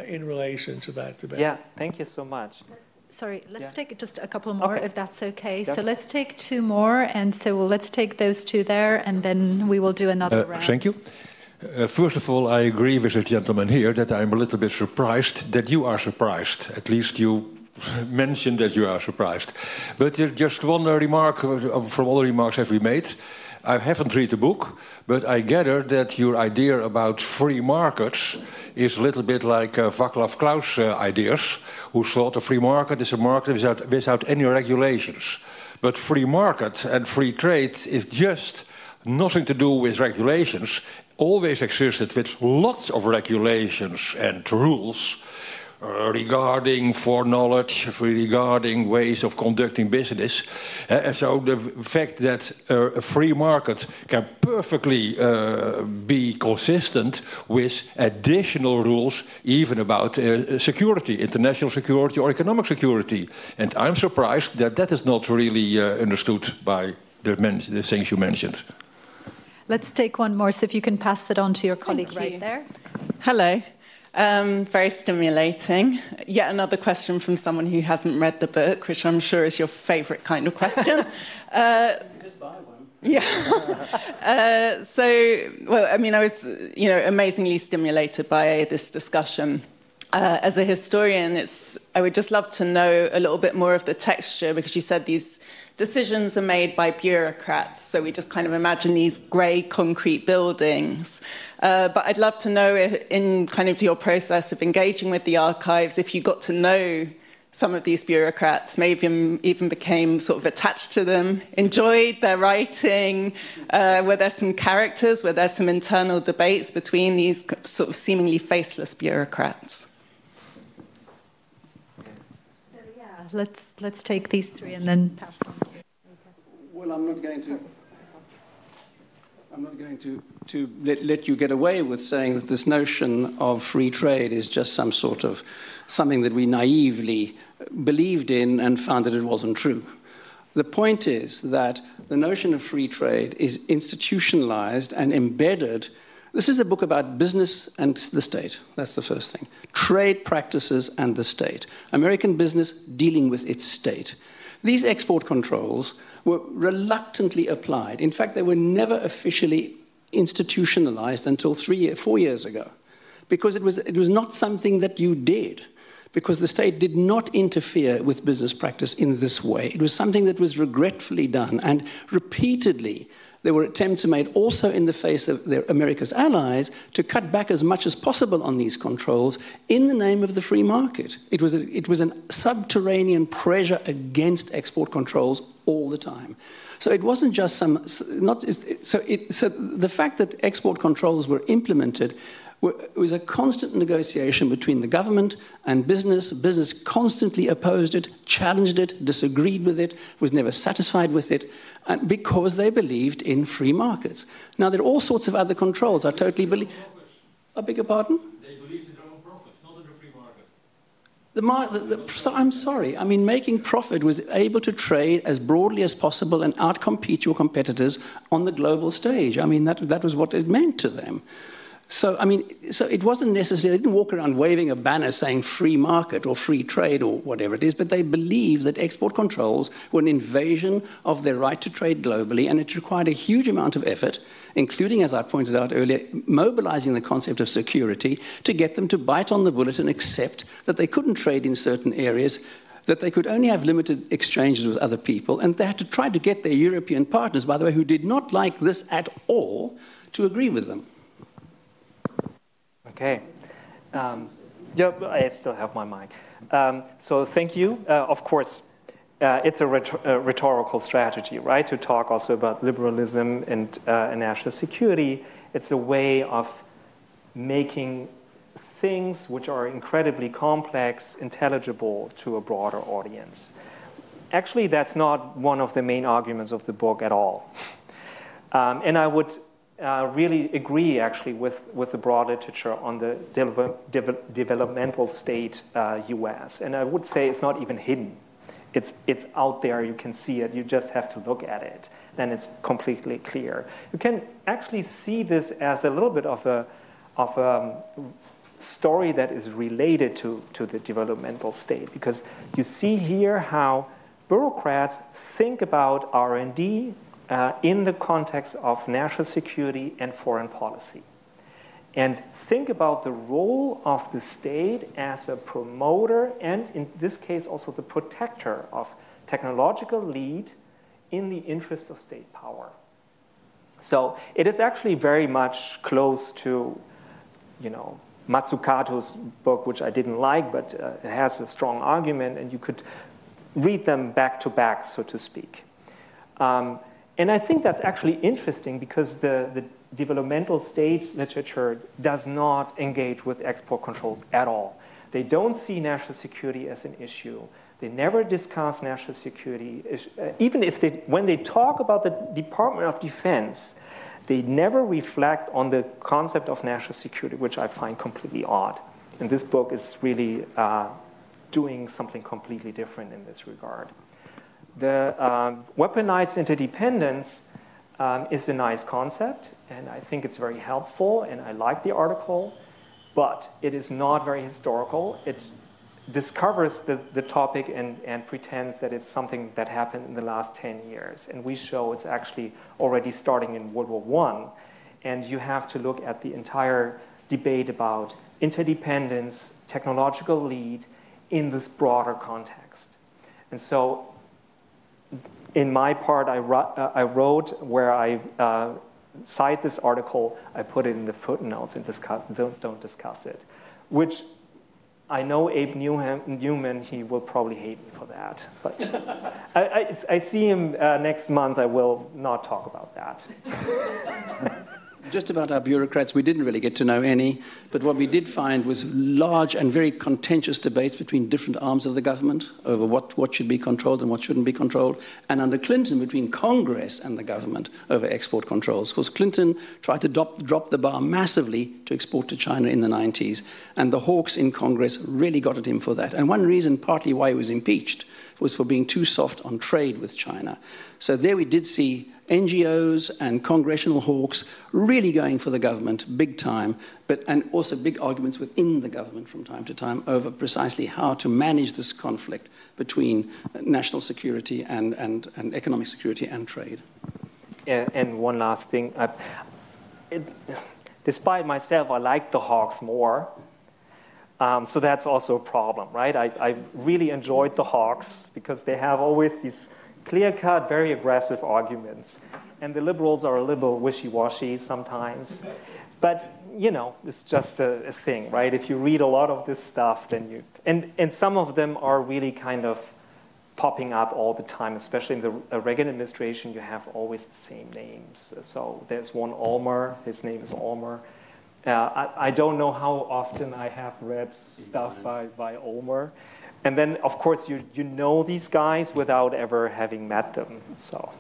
in relation to that debate. Yeah, thank you so much. Sorry, let's take just a couple more, if that's okay. So let's take 2 more, and so let's take those 2 there, and then we will do another round. Thank you. First of all, I agree with the gentleman here that I'm a little bit surprised that you are surprised. At least you mentioned that you are surprised. But just one remark from all the remarks that we made. I haven't read the book, but I gather that your idea about free markets is a little bit like Václav Klaus' ideas, who thought a free market is a market without any regulations. But free market and free trade is just nothing to do with regulations. Always existed with lots of regulations and rules regarding foreknowledge, regarding ways of conducting business. So the fact that a free market can perfectly be consistent with additional rules, even about security, international security or economic security. And I'm surprised that that is not really understood by the things you mentioned. Let's take one more, so if you can pass that on to your colleague right there. Hello. Very stimulating. Yet another question from someone who hasn't read the book, which I'm sure is your favourite kind of question. Just buy one. Yeah. Well, I mean, I was, you know, amazingly stimulated by this discussion. As a historian, I would just love to know a little bit more of the texture, because you said these decisions are made by bureaucrats. So we just kind of imagine these grey concrete buildings. But I'd love to know, in kind of your process of engaging with the archives, if you got to know some of these bureaucrats, maybe even became sort of attached to them, enjoyed their writing. Were there some characters? Were there some internal debates between these sort of seemingly faceless bureaucrats? Let's take these 3 and then pass on to. Well, I'm not going to let you get away with saying that this notion of free trade is just some sort of something that we naively believed in and found that it wasn't true. The point is that the notion of free trade is institutionalized and embedded. This is a book about business and the state. That's the first thing. Trade practices and the state. American business dealing with its state. These export controls were reluctantly applied. In fact, they were never officially institutionalized until 4 years ago, because it was not something that you did, because the state did not interfere with business practice in this way. It was something that was regretfully done, and repeatedly there were attempts made also in the face of America's allies to cut back as much as possible on these controls in the name of the free market. It was a subterranean pressure against export controls all the time. So it wasn't just so the fact that export controls were implemented was a constant negotiation between the government and business. Business constantly opposed it, challenged it, disagreed with it, was never satisfied with it, and because they believed in free markets. Now, there are all sorts of other controls. I totally believe... I beg your pardon? They believed in their own profits, not in the free market. So I'm sorry. I mean, making profit was able to trade as broadly as possible and outcompete your competitors on the global stage. I mean, that was what it meant to them. So, I mean, so it wasn't necessarily, they didn't walk around waving a banner saying free market or free trade or whatever it is, but they believed that export controls were an invasion of their right to trade globally, and it required a huge amount of effort, including, as I pointed out earlier, mobilizing the concept of security to get them to bite on the bullet and accept that they couldn't trade in certain areas, that they could only have limited exchanges with other people, and they had to try to get their European partners, by the way, who did not like this at all, to agree with them. Okay. Yeah, I still have my mic. So thank you. Of course, it's a rhetorical strategy, right, to talk also about liberalism and national security. It's a way of making things which are incredibly complex intelligible to a broader audience. Actually, that's not one of the main arguments of the book at all. And I would really agree, actually, with the broad literature on the developmental state US. And I would say it's not even hidden. It's out there. You can see it. You just have to look at it. Then it's completely clear. You can actually see this as a little bit of a story that is related to the developmental state, because you see here how bureaucrats think about R&D in the context of national security and foreign policy. And think about the role of the state as a promoter and, in this case, also the protector of technological lead in the interest of state power. So it is actually very much close to, Matsukato's book, which I didn't like, but it has a strong argument, and you could read them back to back, so to speak. And I think that's actually interesting because the developmental state literature does not engage with export controls at all. They don't see national security as an issue. They never discuss national security. Even if when they talk about the Department of Defense, they never reflect on the concept of national security, which I find completely odd. And this book is really doing something completely different in this regard. The weaponized interdependence is a nice concept, and I think it's very helpful, and I like the article, but it is not very historical. It discovers the topic and pretends that it's something that happened in the last 10 years, and we show it's actually already starting in World War I, and you have to look at the entire debate about interdependence, technological lead in this broader context. And so in my part, I wrote where I cite this article, I put it in the footnotes and don't discuss it, which I know Abe Newman, he will probably hate me for that. But I see him next month, I will not talk about that. Just about our bureaucrats, we didn't really get to know any, but what we did find was large and very contentious debates between different arms of the government over what should be controlled and what shouldn't be controlled, and under Clinton between Congress and the government over export controls. Because Clinton tried to drop the bar massively to export to China in the 90s, and the hawks in Congress really got at him for that. And one reason, partly why he was impeached, was for being too soft on trade with China. So there we did see NGOs and congressional hawks really going for the government big time, and also big arguments within the government from time to time over precisely how to manage this conflict between national security and economic security and trade. And one last thing. Despite myself, I like the hawks more. So that's also a problem, right? I really enjoyed the hawks because they have always these clear-cut, very aggressive arguments. and the liberals are a little wishy-washy sometimes. But, you know, it's just a thing, right? If you read a lot of this stuff, then you... And some of them are really kind of popping up all the time, especially in the Reagan administration, you have always the same names. So there's one Ulmer, his name is Ulmer. I don't know how often I have read stuff by Ulmer. And then, of course, you know these guys without ever having met them, so...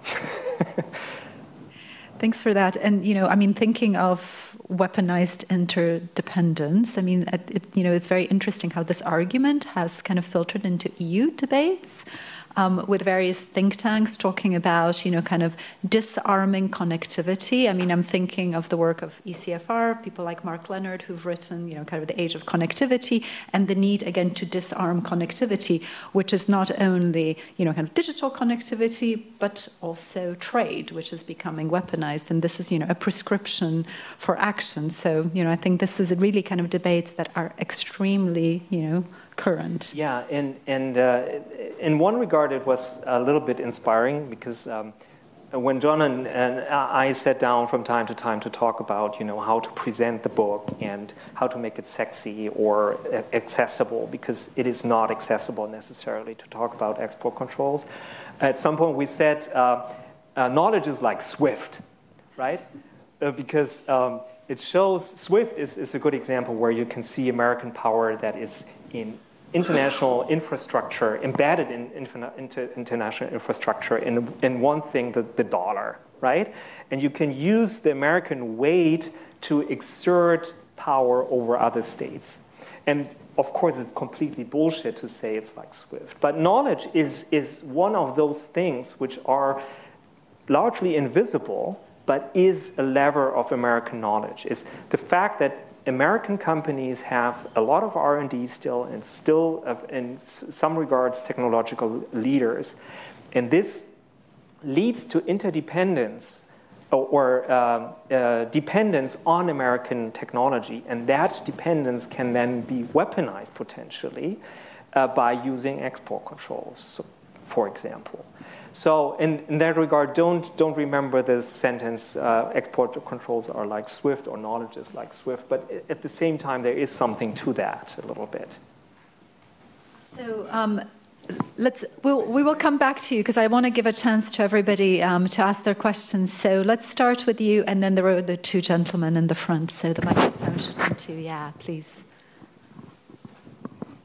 Thanks for that. And, you know, I mean, thinking of weaponized interdependence, I mean, you know, it's very interesting how this argument has kind of filtered into EU debates with various think tanks talking about, you know, kind of disarming connectivity. I mean, I'm thinking of the work of ECFR, people like Mark Leonard who've written, you know, kind of the age of connectivity and the need, again, to disarm connectivity, which is not only, you know, kind of digital connectivity, but also trade, which is becoming weaponized. And this is, you know, a prescription for action. So, you know, I think this is really kind of debates that are extremely, you know, current. Yeah, and in one regard, it was a little bit inspiring because when John and I sat down from time to time to talk about, you know, how to present the book and how to make it sexy or accessible, because it is not accessible necessarily to talk about export controls. At some point, we said knowledge is like SWIFT, right? Because it shows SWIFT is a good example where you can see American power that is in international infrastructure, embedded in international infrastructure in one thing, the dollar, right? And you can use the American weight to exert power over other states. And of course, it's completely bullshit to say it's like SWIFT. But knowledge is one of those things which are largely invisible, but is a lever of American knowledge. Is the fact that American companies have a lot of R&D still, and still, in some regards, technological leaders. And this leads to interdependence or dependence on American technology. And that dependence can then be weaponized, potentially, by using export controls, for example. So in that regard, don't remember this sentence, export controls are like SWIFT or knowledge is like SWIFT, but at the same time, there is something to that a little bit. So we will come back to you because I want to give a chance to everybody to ask their questions. So let's start with you, and then there are the two gentlemen in the front. So the microphone should come to you. Yeah, please.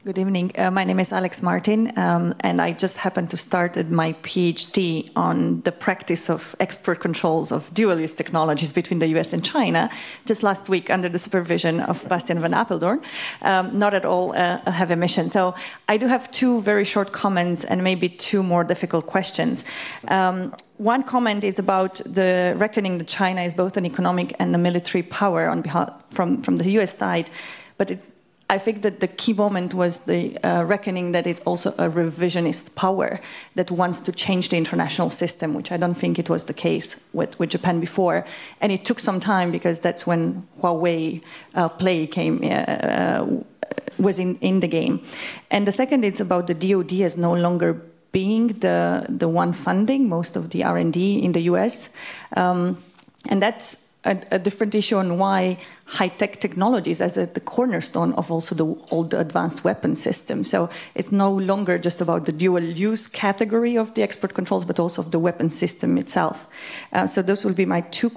Good evening. My name is Alex Martin, and I just happened to start my PhD on the practice of export controls of dual-use technologies between the US and China just last week under the supervision of Bastian van Apeldoorn. Not at all a heavy mission. So I do have two very short comments and maybe two more difficult questions. One comment is about the reckoning that China is both an economic and a military power on behalf from the US side, but I think that the key moment was the reckoning that it's also a revisionist power that wants to change the international system, which I don't think it was the case with Japan before. And it took some time because that's when Huawei was in the game. And the second is about the DoD as no longer being the one funding most of the R&D in the US. And that's a different issue on why high-tech technologies as the cornerstone of also all the advanced weapon systems. So it's no longer just about the dual-use category of the export controls, but also of the weapon system itself. So those will be my two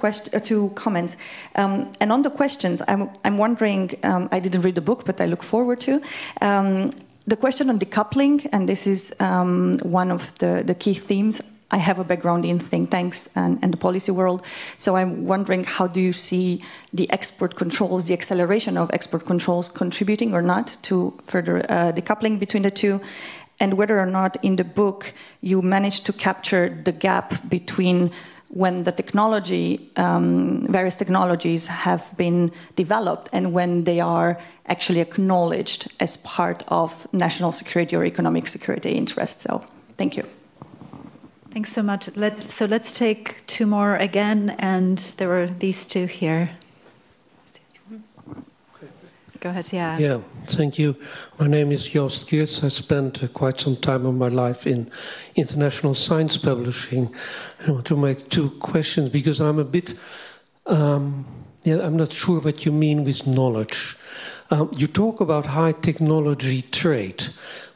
comments. And on the questions, I'm wondering, I didn't read the book, but I look forward to. The question on decoupling, and this is one of the key themes. I have a background in think tanks and the policy world, so I'm wondering how do you see the export controls, the acceleration of export controls contributing or not to further decoupling between the two, and whether or not in the book you managed to capture the gap between when the technology, various technologies have been developed and when they are actually acknowledged as part of national security or economic security interests. So, thank you. Thanks so much. So let's take two more again, and there were these two here. Go ahead, yeah. Yeah, thank you. My name is Joost Geerts. I spent quite some time of my life in international science publishing. I want to make two questions because I'm a bit, I'm not sure what you mean with knowledge. You talk about high technology trade,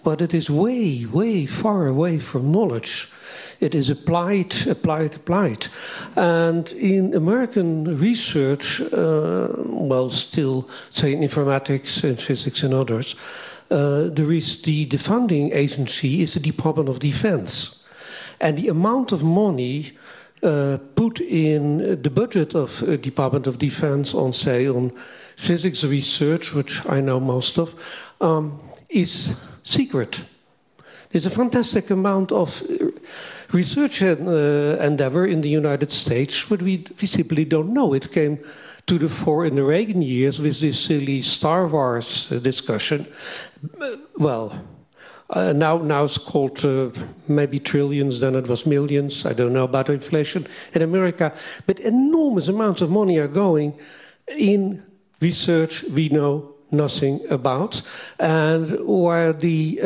but it is way, way far away from knowledge. It is applied. And in American research, still, say in informatics and physics and others, there is the funding agency is the Department of Defense. And the amount of money put in the budget of Department of Defense on, say, on physics research, which I know most of, is secret. There's a fantastic amount of research endeavor in the United States, but we simply don't know. It came to the fore in the Reagan years with this silly Star Wars discussion. Now it's called maybe trillions, then it was millions. I don't know about inflation in America. But enormous amounts of money are going in research we know nothing about. And where the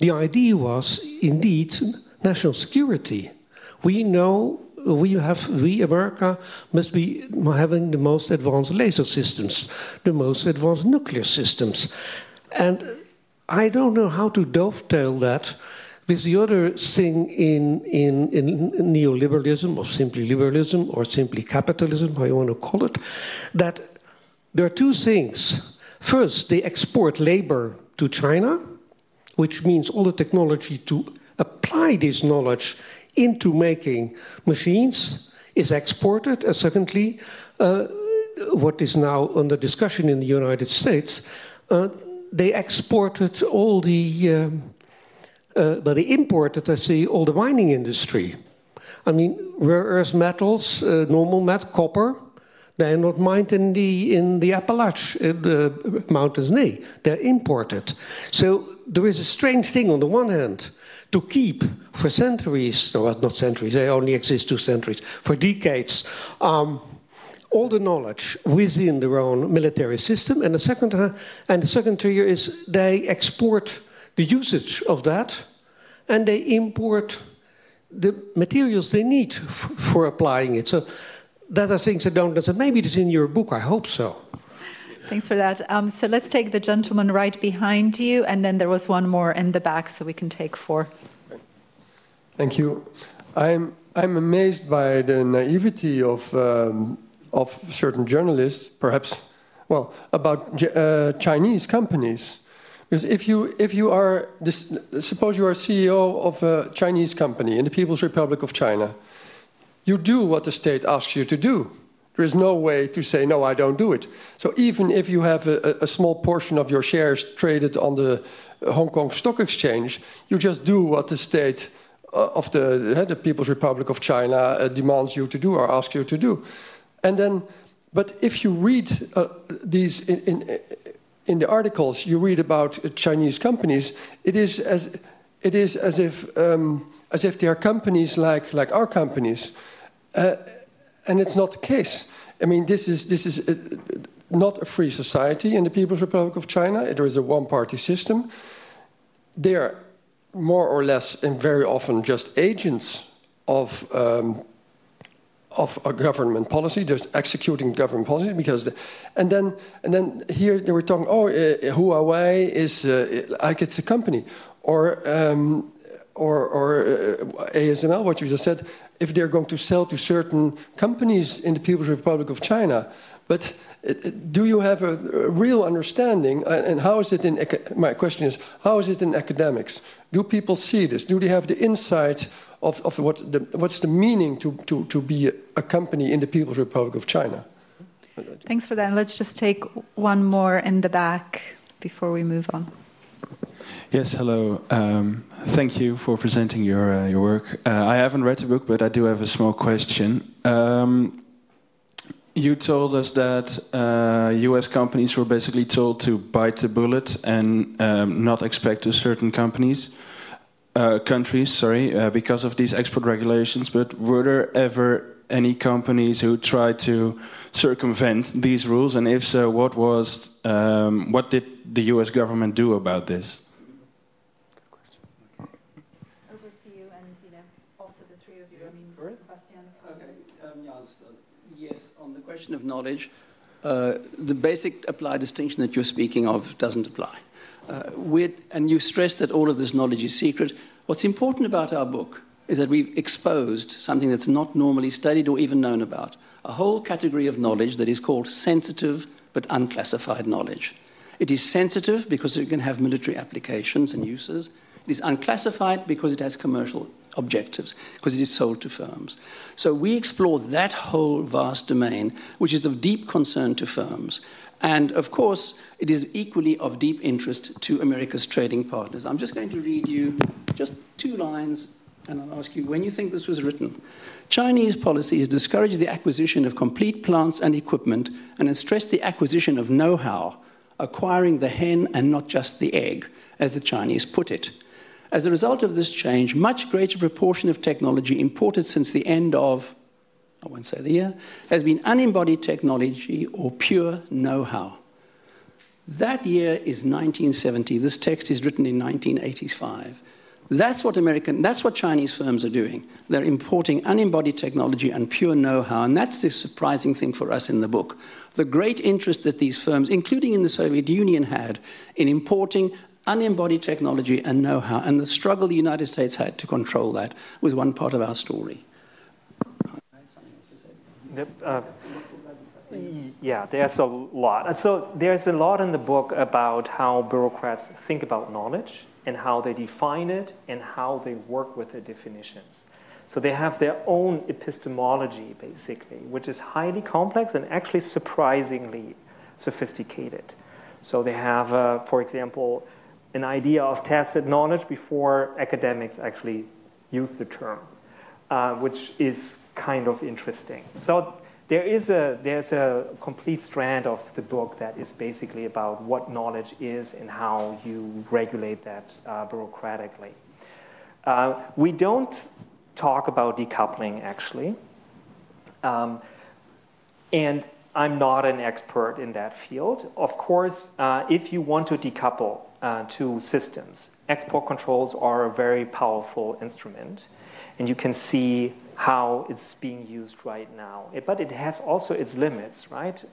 idea was indeed national security. We know we, America, must be having the most advanced laser systems, the most advanced nuclear systems. And I don't know how to dovetail that with the other thing in neoliberalism, or simply liberalism, or simply capitalism, how you want to call it, that there are two things. First, they export labor to China, which means all the technology to apply this knowledge into making machines is exported. And secondly, what is now under discussion in the United States, they exported all the, they imported, I see, all the mining industry. I mean, rare earth metals, normal metal, copper, they are not mined in the Appalachian mountains. No, they're imported. So there is a strange thing on the one hand to keep for centuries, no, not centuries, they only exist 2 centuries, for decades, all the knowledge within their own military system. And the second tier is they export the usage of that, and they import the materials they need for applying it. So that are things I don't understand. Maybe it's in your book, I hope so. Thanks for that. So let's take the gentleman right behind you, and then there was one more in the back, so we can take 4. Thank you. I'm amazed by the naivety of certain journalists, perhaps, well, about Chinese companies. Because if you are, suppose you are CEO of a Chinese company in the People's Republic of China, you do what the state asks you to do. There is no way to say, no, I don't do it. So even if you have a small portion of your shares traded on the Hong Kong Stock Exchange, you just do what the state of the People's Republic of China demands you to do or asks you to do. And then, but if you read these in the articles you read about Chinese companies, it is as if they are companies like our companies. And it's not the case. I mean, this is not a free society in the People's Republic of China. There is a one-party system. They are more or less and very often just agents of a government policy, just executing government policy. Because, and then here they were talking. Oh, Huawei is like it's a company, or ASML. What you just said. If they're going to sell to certain companies in the People's Republic of China. But do you have a real understanding, and how is it in, my question is, how is it in academics? Do people see this? Do they have the insight of what's the meaning to be a company in the People's Republic of China? Thanks for that. And let's just take one more in the back before we move on. Yes, hello. Thank you for presenting your work. I haven't read the book, but I do have a small question. You told us that U.S. companies were basically told to bite the bullet and not expect to certain countries, because of these export regulations. But were there ever any companies who tried to circumvent these rules? And if so, what did the US government do about this? Over to you, and also the three of you. I mean, First? Bastian. Okay, yes, on the question of knowledge, the basic applied distinction that you're speaking of doesn't apply. And you stressed that all of this knowledge is secret. What's important about our book is that we've exposed something that's not normally studied or even known about, a whole category of knowledge that is called sensitive but unclassified knowledge. It is sensitive because it can have military applications and uses. It is unclassified because it has commercial objectives, because it is sold to firms. So we explore that whole vast domain, which is of deep concern to firms. And of course, it is equally of deep interest to America's trading partners. I'm just going to read you just 2 lines, and I'll ask you when you think this was written. Chinese policy has discouraged the acquisition of complete plants and equipment and has stressed the acquisition of know-how, acquiring the hen and not just the egg, as the Chinese put it. As a result of this change, much greater proportion of technology imported since the end of, I won't say the year, has been unembodied technology or pure know-how. That year is 1970. This text is written in 1985. That's what Chinese firms are doing. They're importing unembodied technology and pure know-how, and that's the surprising thing for us in the book. The great interest that these firms, including in the Soviet Union, had in importing unembodied technology and know-how, and the struggle the United States had to control that was one part of our story. Yeah, there's a lot. So there's a lot in the book about how bureaucrats think about knowledge and how they define it and how they work with the definitions. So they have their own epistemology, basically, which is highly complex and actually surprisingly sophisticated. So they have, for example, an idea of tacit knowledge before academics actually use the term, which is kind of interesting. So there's a complete strand of the book that is basically about what knowledge is and how you regulate that bureaucratically. We don't talk about decoupling, actually. And I'm not an expert in that field. Of course, if you want to decouple two systems, export controls are a very powerful instrument. And you can see how it's being used right now. But it has also its limits, right?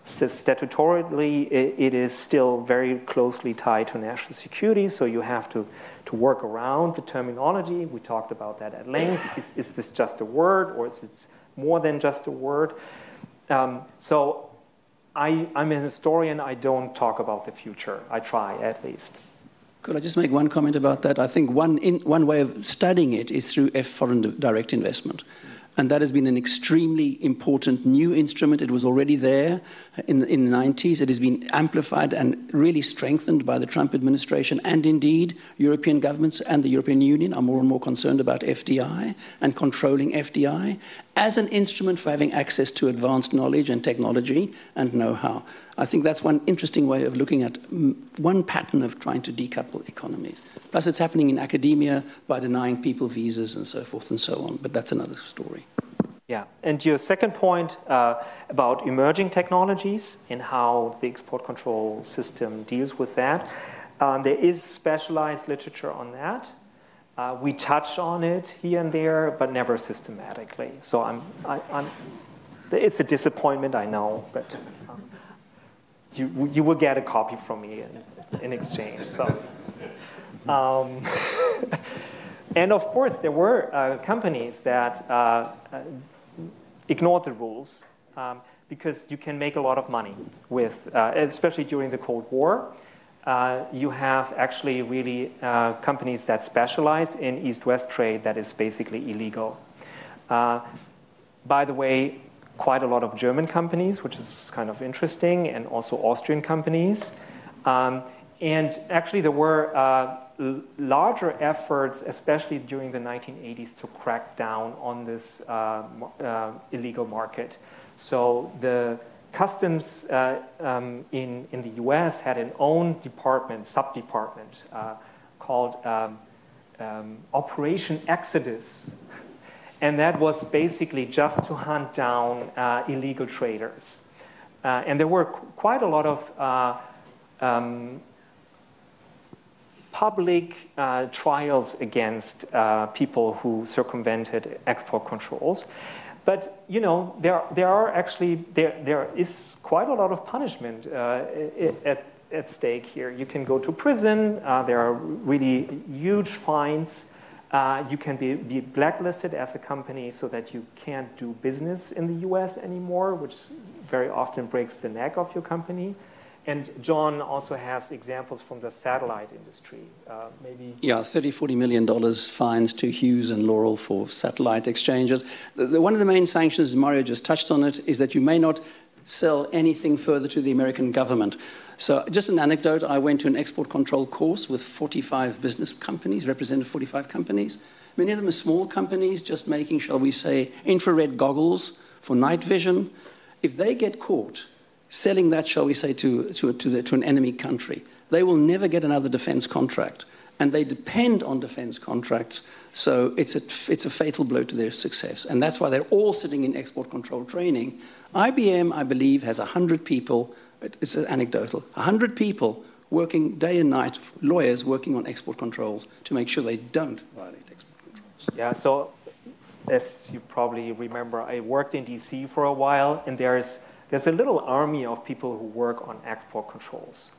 Statutorily, it is still very closely tied to national security, so you have to work around the terminology. We talked about that at length. Is this just a word, or is it more than just a word? So I'm a historian. I don't talk about the future. I try, at least. Could I just make one comment about that? I think one way of studying it is through foreign direct investment. And that has been an extremely important new instrument. It was already there in the 90s. It has been amplified and really strengthened by the Trump administration. And indeed, European governments and the European Union are more and more concerned about FDI and controlling FDI as an instrument for having access to advanced knowledge and technology and know-how. I think that's one interesting way of looking at one pattern of trying to decouple economies. Plus, it's happening in academia by denying people visas and so forth and so on. But that's another story. Yeah, and your second point about emerging technologies and how the export control system deals with that, there is specialized literature on that. We touch on it here and there, but never systematically. So it's a disappointment, I know, but you will get a copy from me in exchange. So. And of course, there were companies that ignored the rules because you can make a lot of money with, especially during the Cold War. You have actually really companies that specialize in East-West trade that is basically illegal. By the way, quite a lot of German companies, which is kind of interesting, and also Austrian companies. And actually, there were larger efforts, especially during the 1980s, to crack down on this illegal market. So the customs in the US had an own department, sub-department, called Operation Exodus. And that was basically just to hunt down illegal traders. And there were quite a lot of public trials against people who circumvented export controls. But you know, there is quite a lot of punishment at stake here. You can go to prison. There are really huge fines. You can be blacklisted as a company so that you can't do business in the US anymore, which very often breaks the neck of your company. And John also has examples from the satellite industry. Maybe. Yeah, $30–40 million fines to Hughes and Laurel for satellite exchanges. One of the main sanctions, Mario just touched on it, is that you may not sell anything further to the American government. So just an anecdote, I went to an export control course with 45 business companies, represented 45 companies. Many of them are small companies, just making, shall we say, infrared goggles for night vision. If they get caught selling that, shall we say, to an enemy country, they will never get another defense contract. And they depend on defense contracts, so it's a fatal blow to their success. And that's why they're all sitting in export control training. IBM, I believe, has 100 people, it's anecdotal, 100 people working day and night, lawyers working on export controls to make sure they don't violate export controls. Yeah, so as you probably remember, I worked in DC for a while, and there's a little army of people who work on export controls.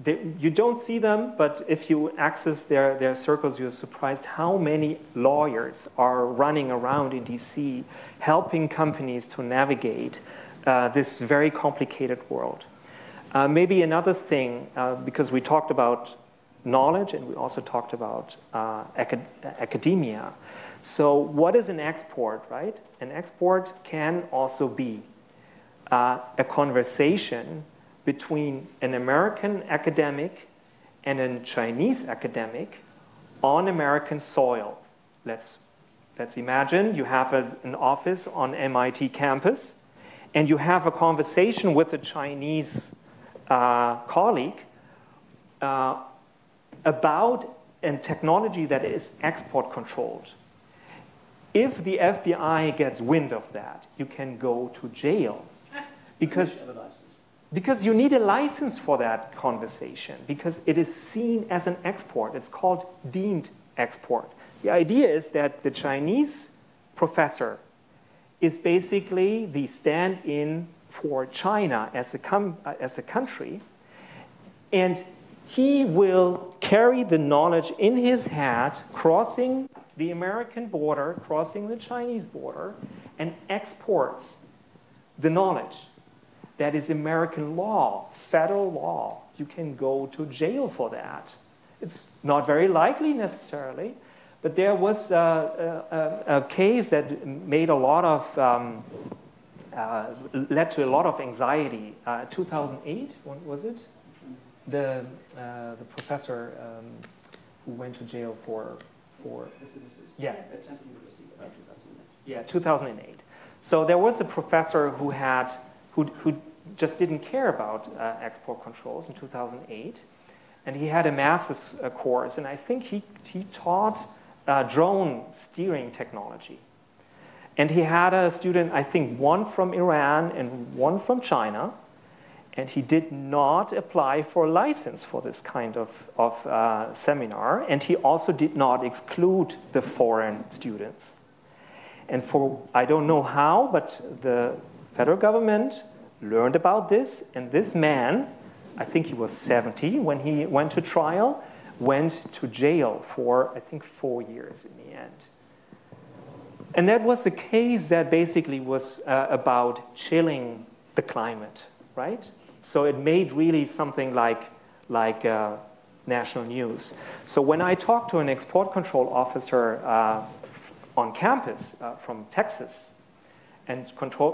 You don't see them, but if you access their circles, you're surprised how many lawyers are running around in DC helping companies to navigate this very complicated world. Maybe another thing, because we talked about knowledge and we also talked about academia. So what is an export, right? An export can also be a conversation between an American academic and a Chinese academic on American soil. Let's imagine you have an office on MIT campus, and you have a conversation with a Chinese colleague about a technology that is export controlled. If the FBI gets wind of that, you can go to jail. Because you need a license for that conversation, because it is seen as an export. It's called deemed export. The idea is that the Chinese professor is basically the stand-in for China as a country, and he will carry the knowledge in his head, crossing the American border, crossing the Chinese border, and exports the knowledge. That is American law, federal law. You can go to jail for that. It's not very likely necessarily, but there was a case that made a lot of, led to a lot of anxiety. 2008, when was it? The professor who went to jail for yeah. Yeah, 2008. So there was a professor who just didn't care about export controls in 2008. And he had a master's course, and I think he taught drone steering technology. And he had a student, I think one from Iran and one from China, and he did not apply for a license for this kind of seminar, and he also did not exclude the foreign students. And for, I don't know how, but the federal government learned about this, and this man, I think he was 70 when he went to trial, went to jail for, I think, 4 years in the end. And that was a case that basically was about chilling the climate, right? So it made really something like national news. So when I talked to an export control officer on campus from Texas, and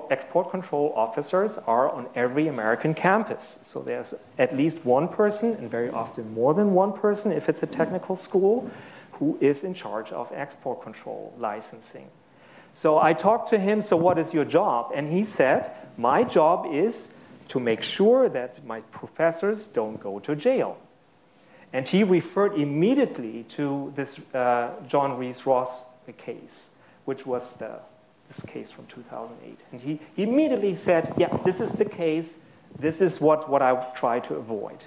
export control officers are on every American campus. So there's at least one person, and very often more than one person if it's a technical school, who is in charge of export control licensing. So I talked to him, so what is your job? And he said, my job is to make sure that my professors don't go to jail. And he referred immediately to this John Rees-Ross case. which was this case from 2008. And he immediately said, yeah, this is the case. This is what I try to avoid.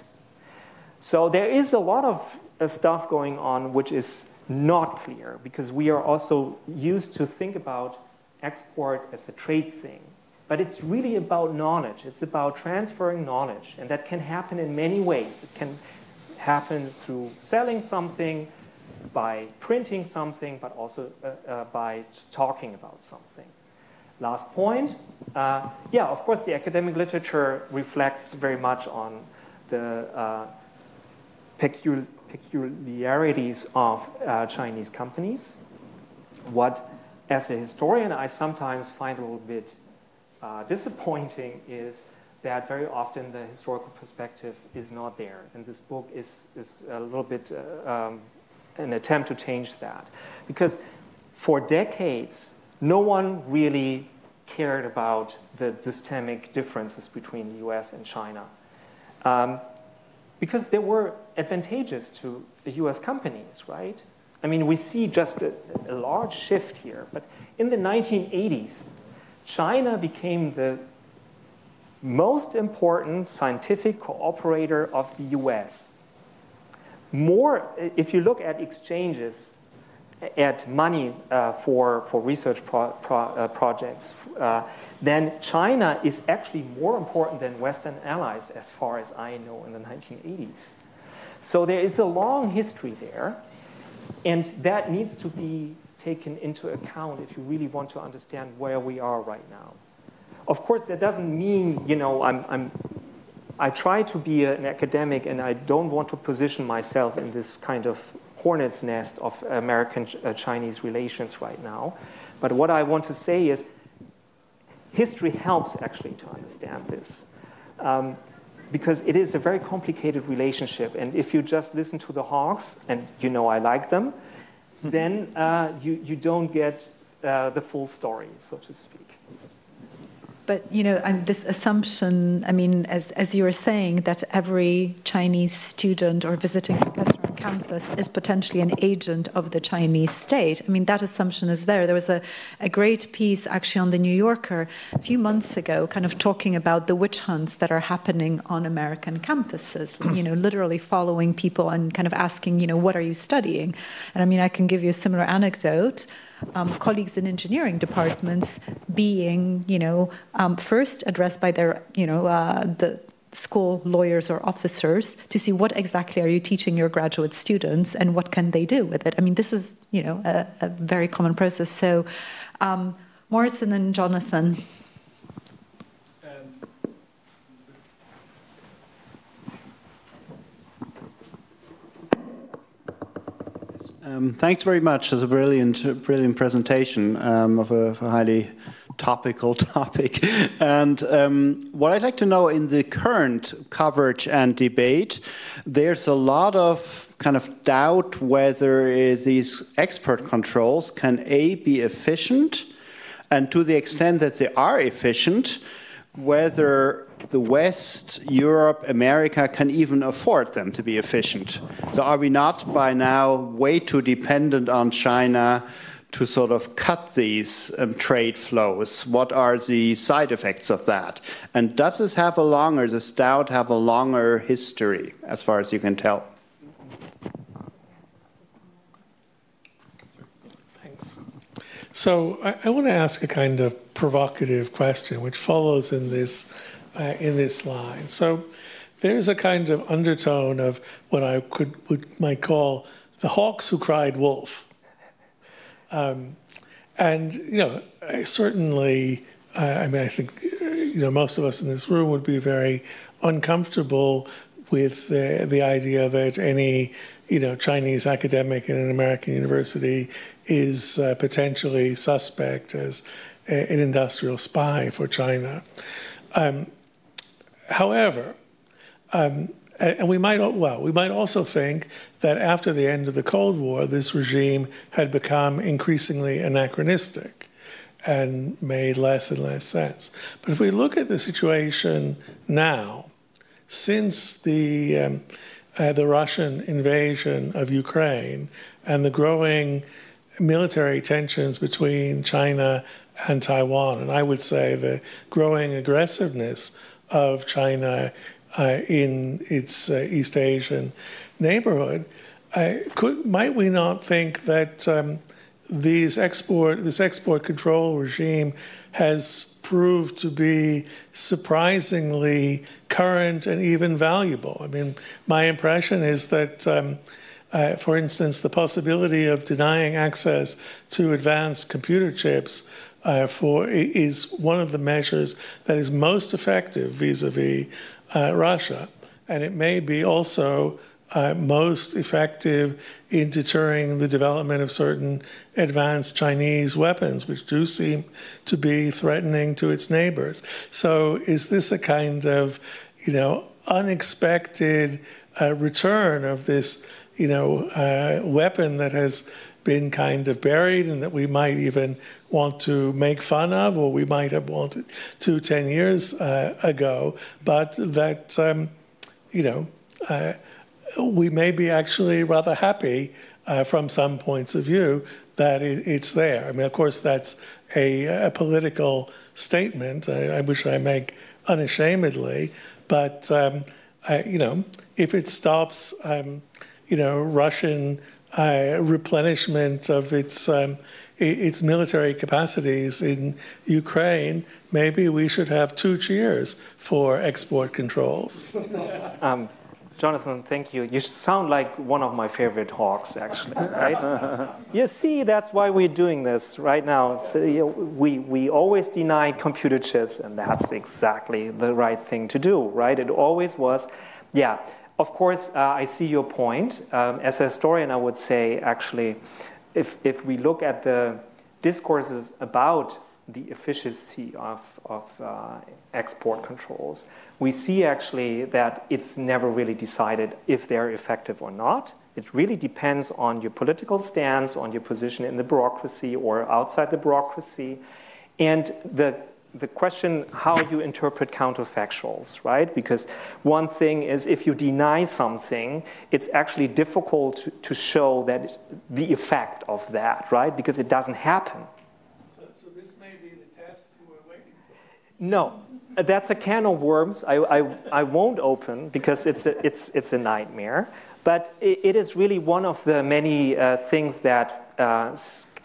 So there is a lot of stuff going on which is not clear, because we are also used to think about export as a trade thing. But it's really about knowledge. It's about transferring knowledge. And that can happen in many ways. It can happen through selling something, by printing something, but also by talking about something. Last point. Yeah, of course, the academic literature reflects very much on the peculiarities of Chinese companies. What, as a historian, I sometimes find a little bit disappointing is that very often the historical perspective is not there. And this book is a little bit an attempt to change that. Because for decades, no one really cared about the systemic differences between the US and China. Because they were advantageous to the US companies, right? I mean, we see just a large shift here. But in the 1980s, China became the most important scientific cooperator of the US. More, if you look at exchanges, at money for research projects, then China is actually more important than Western allies, as far as I know, in the 1980s. So there is a long history there, and that needs to be taken into account if you really want to understand where we are right now. Of course, that doesn't mean, you know, I try to be an academic, and I don't want to position myself in this kind of hornet's nest of American-Chinese relations right now. But what I want to say is history helps actually to understand this. Because it is a very complicated relationship. And if you just listen to the hawks, and you know I like them, then you don't get the full story, so to speak. But, you know, and this assumption, I mean, as you were saying, that every Chinese student or visiting professor on campus is potentially an agent of the Chinese state. I mean, that assumption is there. There was a great piece actually on The New Yorker a few months ago, kind of talking about the witch hunts that are happening on American campuses, you know, literally following people and kind of asking, you know, what are you studying? And I mean, I can give you a similar anecdote. Colleagues in engineering departments being, you know, first addressed by their, you know, the school lawyers or officers to see what exactly are you teaching your graduate students and what can they do with it. I mean, this is, you know, a very common process. So, Morrison and Jonathan. Thanks very much. It was a brilliant presentation of a highly topical topic. And what I'd like to know, in the current coverage and debate, there's a lot of kind of doubt whether these export controls can be efficient, and to the extent that they are efficient, whether the West, Europe, America can even afford them to be efficient. So are we not by now way too dependent on China to sort of cut these trade flows? What are the side effects of that? And does this doubt have a longer history, as far as you can tell? Thanks. So I want to ask a kind of provocative question, which follows in this line. So there's a kind of undertone of what I might call the hawks who cried wolf. And, you know, I think, you know, most of us in this room would be very uncomfortable with the idea that any, you know, Chinese academic in an American university is potentially suspect as an industrial spy for China. However, and we might also think that after the end of the Cold War, this regime had become increasingly anachronistic and made less and less sense. But if we look at the situation now, since the Russian invasion of Ukraine and the growing military tensions between China and Taiwan. And I would say the growing aggressiveness of China in its East Asian neighborhood. Might we not think that this export control regime has proved to be surprisingly current and even valuable? I mean, my impression is that, for instance, the possibility of denying access to advanced computer chips is one of the measures that is most effective vis-a-vis Russia. And it may be also most effective in deterring the development of certain advanced Chinese weapons, which do seem to be threatening to its neighbors. So is this a kind of, unexpected return of this, weapon that has been kind of buried and that we might even want to make fun of, or we might have wanted to 10 years ago, but that, we may be actually rather happy from some points of view that it's there. I mean, of course, that's a political statement, I wish I make unashamedly, but, if it stops, Russian replenishment of its military capacities in Ukraine, maybe we should have 2 cheers for export controls. Jonathan, thank you. You sound like one of my favorite hawks, actually, right? You see, that's why we're doing this right now. So, we always deny computer chips, and that's exactly the right thing to do, right? It always was. Yeah, of course, I see your point. As a historian, I would say, actually, if we look at the discourses about the efficiency of export controls, we see actually that it's never really decided if they're effective or not. It really depends on your political stance, on your position in the bureaucracy or outside the bureaucracy, and the question how you interpret counterfactuals, right? Because one thing is if you deny something, it's actually difficult to show that the effect of that, right? Because it doesn't happen. So this may be the test you were waiting for. No. That's a can of worms I won't open because it's a nightmare. But it is really one of the many things that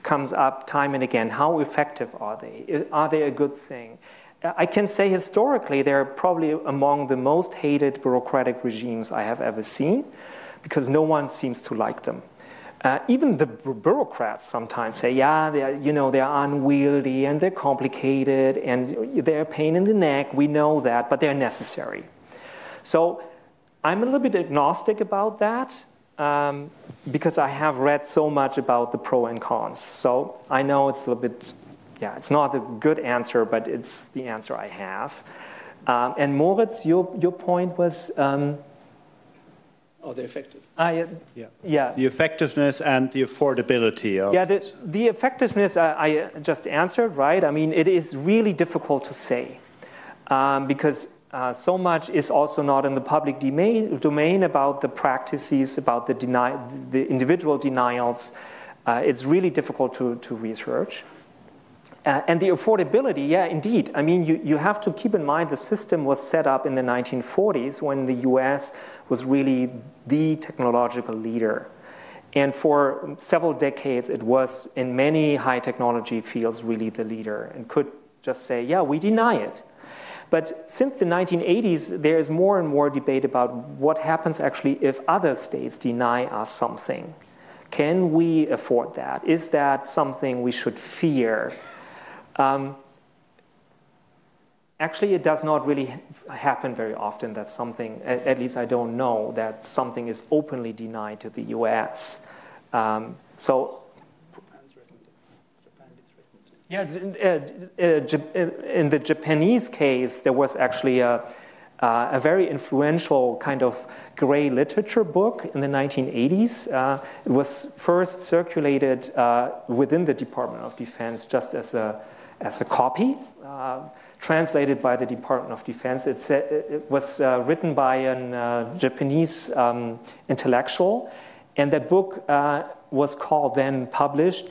comes up time and again. How effective are they? Are they a good thing? I can say historically they're probably among the most hated bureaucratic regimes I have ever seen because no one seems to like them. Even the bureaucrats sometimes say, yeah, they're unwieldy and they're complicated and they're a pain in the neck. We know that, but they're necessary. So I'm a little bit agnostic about that because I have read so much about the pros and cons. So I know it's a little bit, it's not a good answer, but it's the answer I have. And Moritz, your point was... Are they effective? Yeah. The effectiveness and the affordability of... Yeah, the effectiveness I just answered, right? I mean, it is really difficult to say because so much is also not in the public domain about the practices, about the individual denials. It's really difficult to research. And the affordability, yeah, indeed. I mean, you have to keep in mind the system was set up in the 1940s when the US was really the technological leader. And for several decades, it was in many high technology fields really the leader and could just say, yeah, we deny it. But since the 1980s, there is more and more debate about what happens actually if other states deny us something. Can we afford that? Is that something we should fear? Actually, it does not really happen very often that something, at least I don't know, that something is openly denied to the US. Yeah, in the Japanese case, there was actually a very influential kind of gray literature book in the 1980s. It was first circulated within the Department of Defense just as a copy, translated by the Department of Defense. It was written by a Japanese intellectual, and that book was called, then published,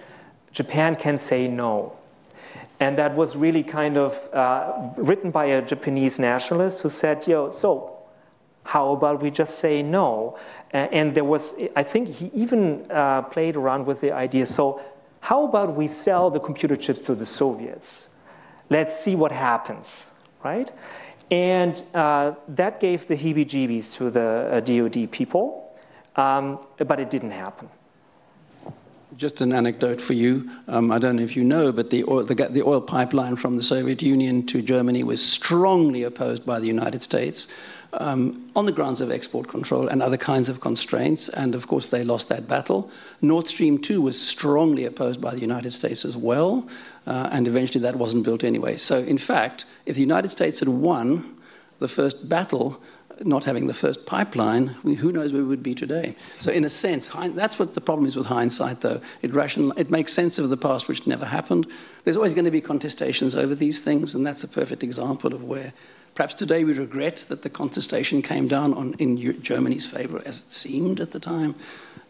Japan can say no. And that was really kind of written by a Japanese nationalist who said, so how about we just say no? And there was, I think he even played around with the idea, so how about we sell the computer chips to the Soviets? Let's see what happens, right? And that gave the heebie-jeebies to the DoD people, but it didn't happen. Just an anecdote for you. I don't know if you know, but the oil pipeline from the Soviet Union to Germany was strongly opposed by the United States on the grounds of export control and other kinds of constraints. And of course, they lost that battle. Nord Stream 2 was strongly opposed by the United States as well. And eventually that wasn't built anyway. So in fact, if the United States had won the first battle, not having the first pipeline, who knows where we would be today. So in a sense, that's what the problem is with hindsight, though. It makes sense of the past, which never happened. There's always going to be contestations over these things, and that's a perfect example of where perhaps today we regret that the contestation came down in Germany's favor, as it seemed at the time.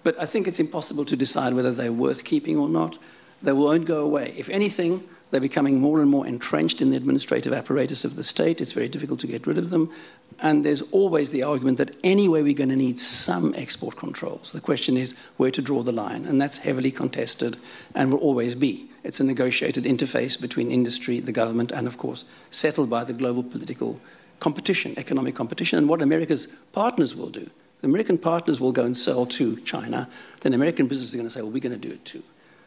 But I think it's impossible to decide whether they're worth keeping or not. They won't go away. If anything, they're becoming more and more entrenched in the administrative apparatus of the state. It's very difficult to get rid of them. And there's always the argument that anyway we're going to need some export controls. The question is where to draw the line, and that's heavily contested and will always be. It's a negotiated interface between industry, the government, and of course settled by the global political competition, economic competition, and what America's partners will do. The American partners will go and sell to China, then American businesses are going to say, well, we're going to do it too.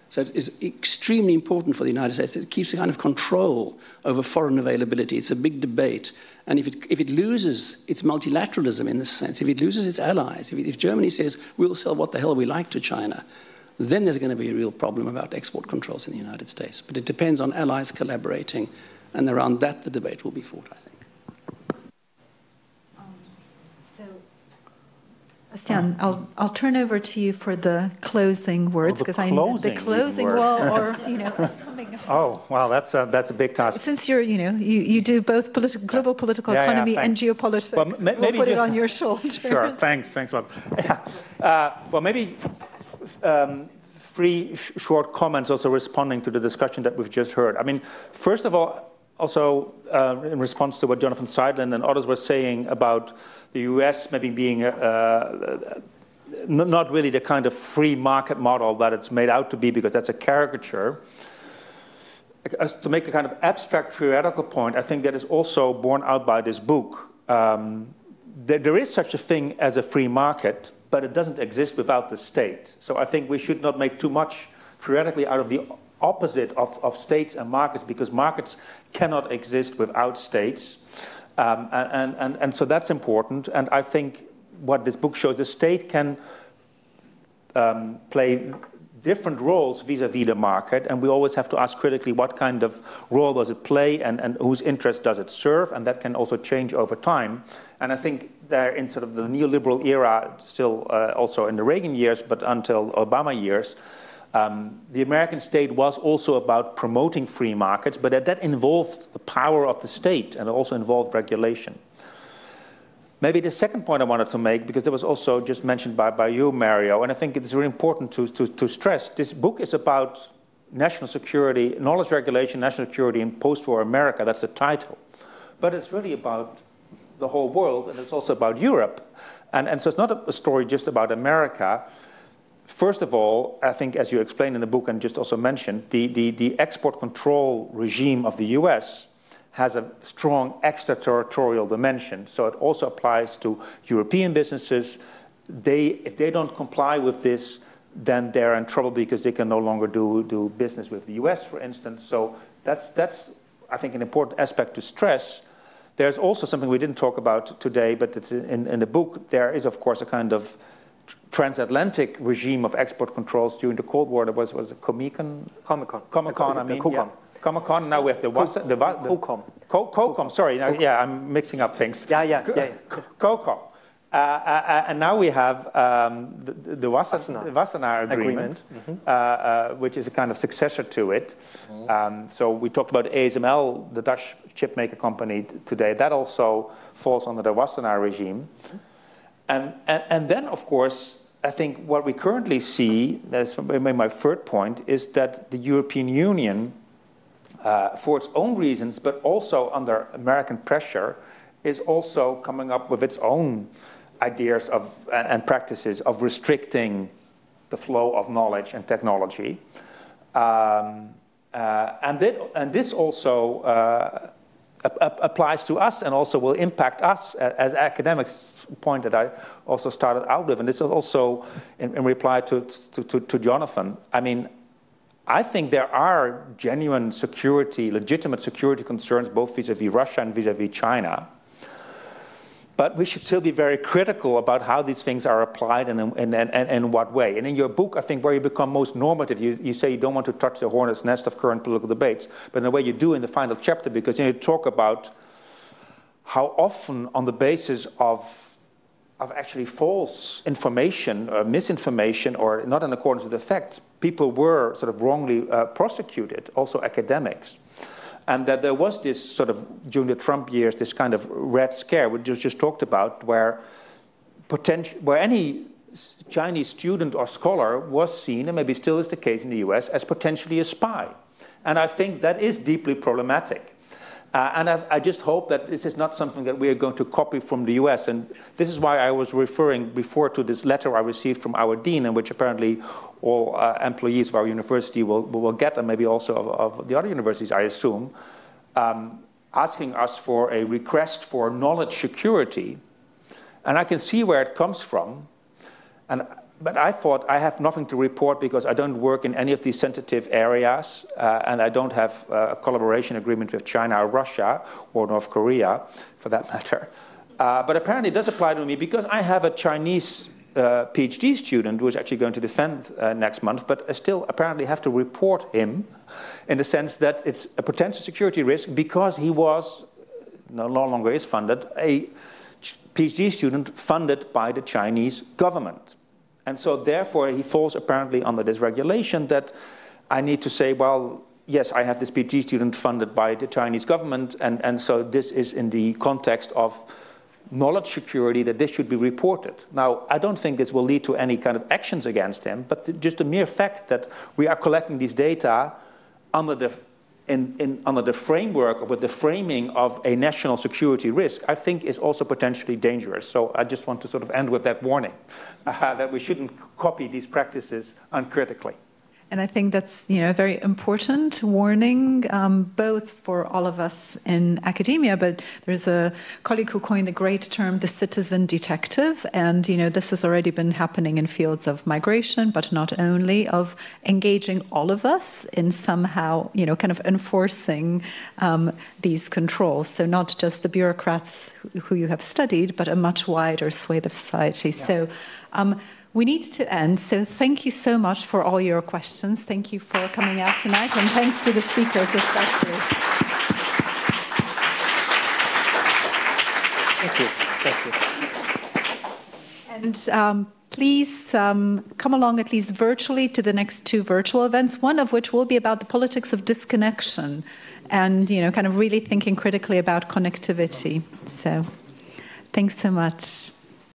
So it is extremely important for the United States. It keeps a kind of control over foreign availability. It's a big debate. And if it loses its multilateralism in this sense, if it loses its allies, if Germany says, we'll sell what the hell we like to China, then there's going to be a real problem about export controls in the United States. But it depends on allies collaborating. And around that, the debate will be fought, I think. Bastian, I'll turn over to you for the closing words, because I know the closing or summing up. Oh, wow, that's a big task. Since you do both global political economy and geopolitics, we'll put it on your shoulders. Sure, thanks a lot. Well, maybe 3 short comments also responding to the discussion that we've just heard. I mean, first of all, also in response to what Jonathan Seidlin and others were saying about the US maybe being not really the kind of free market model that it's made out to be, because that's a caricature. To make a kind of abstract theoretical point, I think that is also borne out by this book. There is such a thing as a free market, but it doesn't exist without the state. So I think we should not make too much theoretically out of the opposite of states and markets, because markets cannot exist without states. And so that's important. And I think what this book shows, the state can play different roles vis-a-vis the market, and we always have to ask critically what kind of role does it play and whose interest does it serve, and that can also change over time. And I think there in sort of the neoliberal era, still also in the Reagan years, but until Obama years, the American state was also about promoting free markets, but that involved the power of the state and it also involved regulation. Maybe the second point I wanted to make, because that was also just mentioned by you, Mario, and I think it's very important to stress, this book is about national security, knowledge regulation, national security in post-war America. That's the title. But it's really about the whole world, and it's also about Europe. And so it's not a story just about America. First of all, I think, as you explained in the book and just also mentioned, the export control regime of the US has a strong extraterritorial dimension. So it also applies to European businesses. If they don't comply with this, then they're in trouble because they can no longer do business with the US, for instance. So that's I think, an important aspect to stress. There's also something we didn't talk about today, but it's in the book. There is, of course, a kind of transatlantic regime of export controls during the Cold War. There was a Comic-Con, I mean. Yeah. Comic-Con, now we have the COCOM. COCOM, sorry, yeah, I'm mixing up things. Yeah. COCOM. And now we have the Wassenaar Agreement, which is a kind of successor to it. So we talked about ASML, the Dutch chipmaker company today. That also falls under the Wassenaar regime. And then, of course, I think what we currently see, that's my third point, is that the European Union, for its own reasons, but also under American pressure, is also coming up with its own ideas of, and practices of restricting the flow of knowledge and technology. And this also applies to us and also will impact us as academics, point that I also started out with. And this is also in reply to Jonathan. I mean, I think there are genuine security, legitimate security concerns, both vis-à-vis Russia and vis-à-vis China. But we should still be very critical about how these things are applied and in what way. And in your book, I think where you become most normative, you say you don't want to touch the hornet's nest of current political debates, but in the way you do in the final chapter, because you talk about how often on the basis of actually false information or misinformation or not in accordance with the facts, people were sort of wrongly prosecuted, also academics. And that there was this sort of, during the Trump years, this kind of red scare, which you just talked about, where any Chinese student or scholar was seen, and maybe still is the case in the US, as potentially a spy. And I think that is deeply problematic. And I just hope that this is not something that we are going to copy from the US. And this is why I was referring before to this letter I received from our dean, in which apparently all employees of our university will get, and maybe also of the other universities, I assume, asking us for a request for knowledge security. And I can see where it comes from. But I thought I have nothing to report because I don't work in any of these sensitive areas, and I don't have a collaboration agreement with China or Russia or North Korea, for that matter. But apparently it does apply to me because I have a Chinese PhD student who is actually going to defend next month, but I still apparently have to report him in the sense that it's a potential security risk because he was, no longer is funded, a PhD student funded by the Chinese government. And so therefore he falls apparently under this regulation that I need to say, well, yes, I have this PhD student funded by the Chinese government, and so this is in the context of knowledge security that this should be reported. Now, I don't think this will lead to any kind of actions against him, but just the mere fact that we are collecting these data under the framework, with the framing of a national security risk, I think is also potentially dangerous. So I just want to sort of end with that warning, that we shouldn't copy these practices uncritically. And I think that's, a very important warning, both for all of us in academia, but there's a colleague who coined the great term, the citizen detective. And, this has already been happening in fields of migration, but not only, of engaging all of us in somehow, kind of enforcing these controls. So not just the bureaucrats who you have studied, but a much wider swathe of society. Yeah. So, we need to end, so thank you so much for all your questions. Thank you for coming out tonight, and thanks to the speakers especially. Thank you. Thank you. And please come along at least virtually to the next 2 virtual events, one of which will be about the politics of disconnection and, kind of really thinking critically about connectivity. So thanks so much.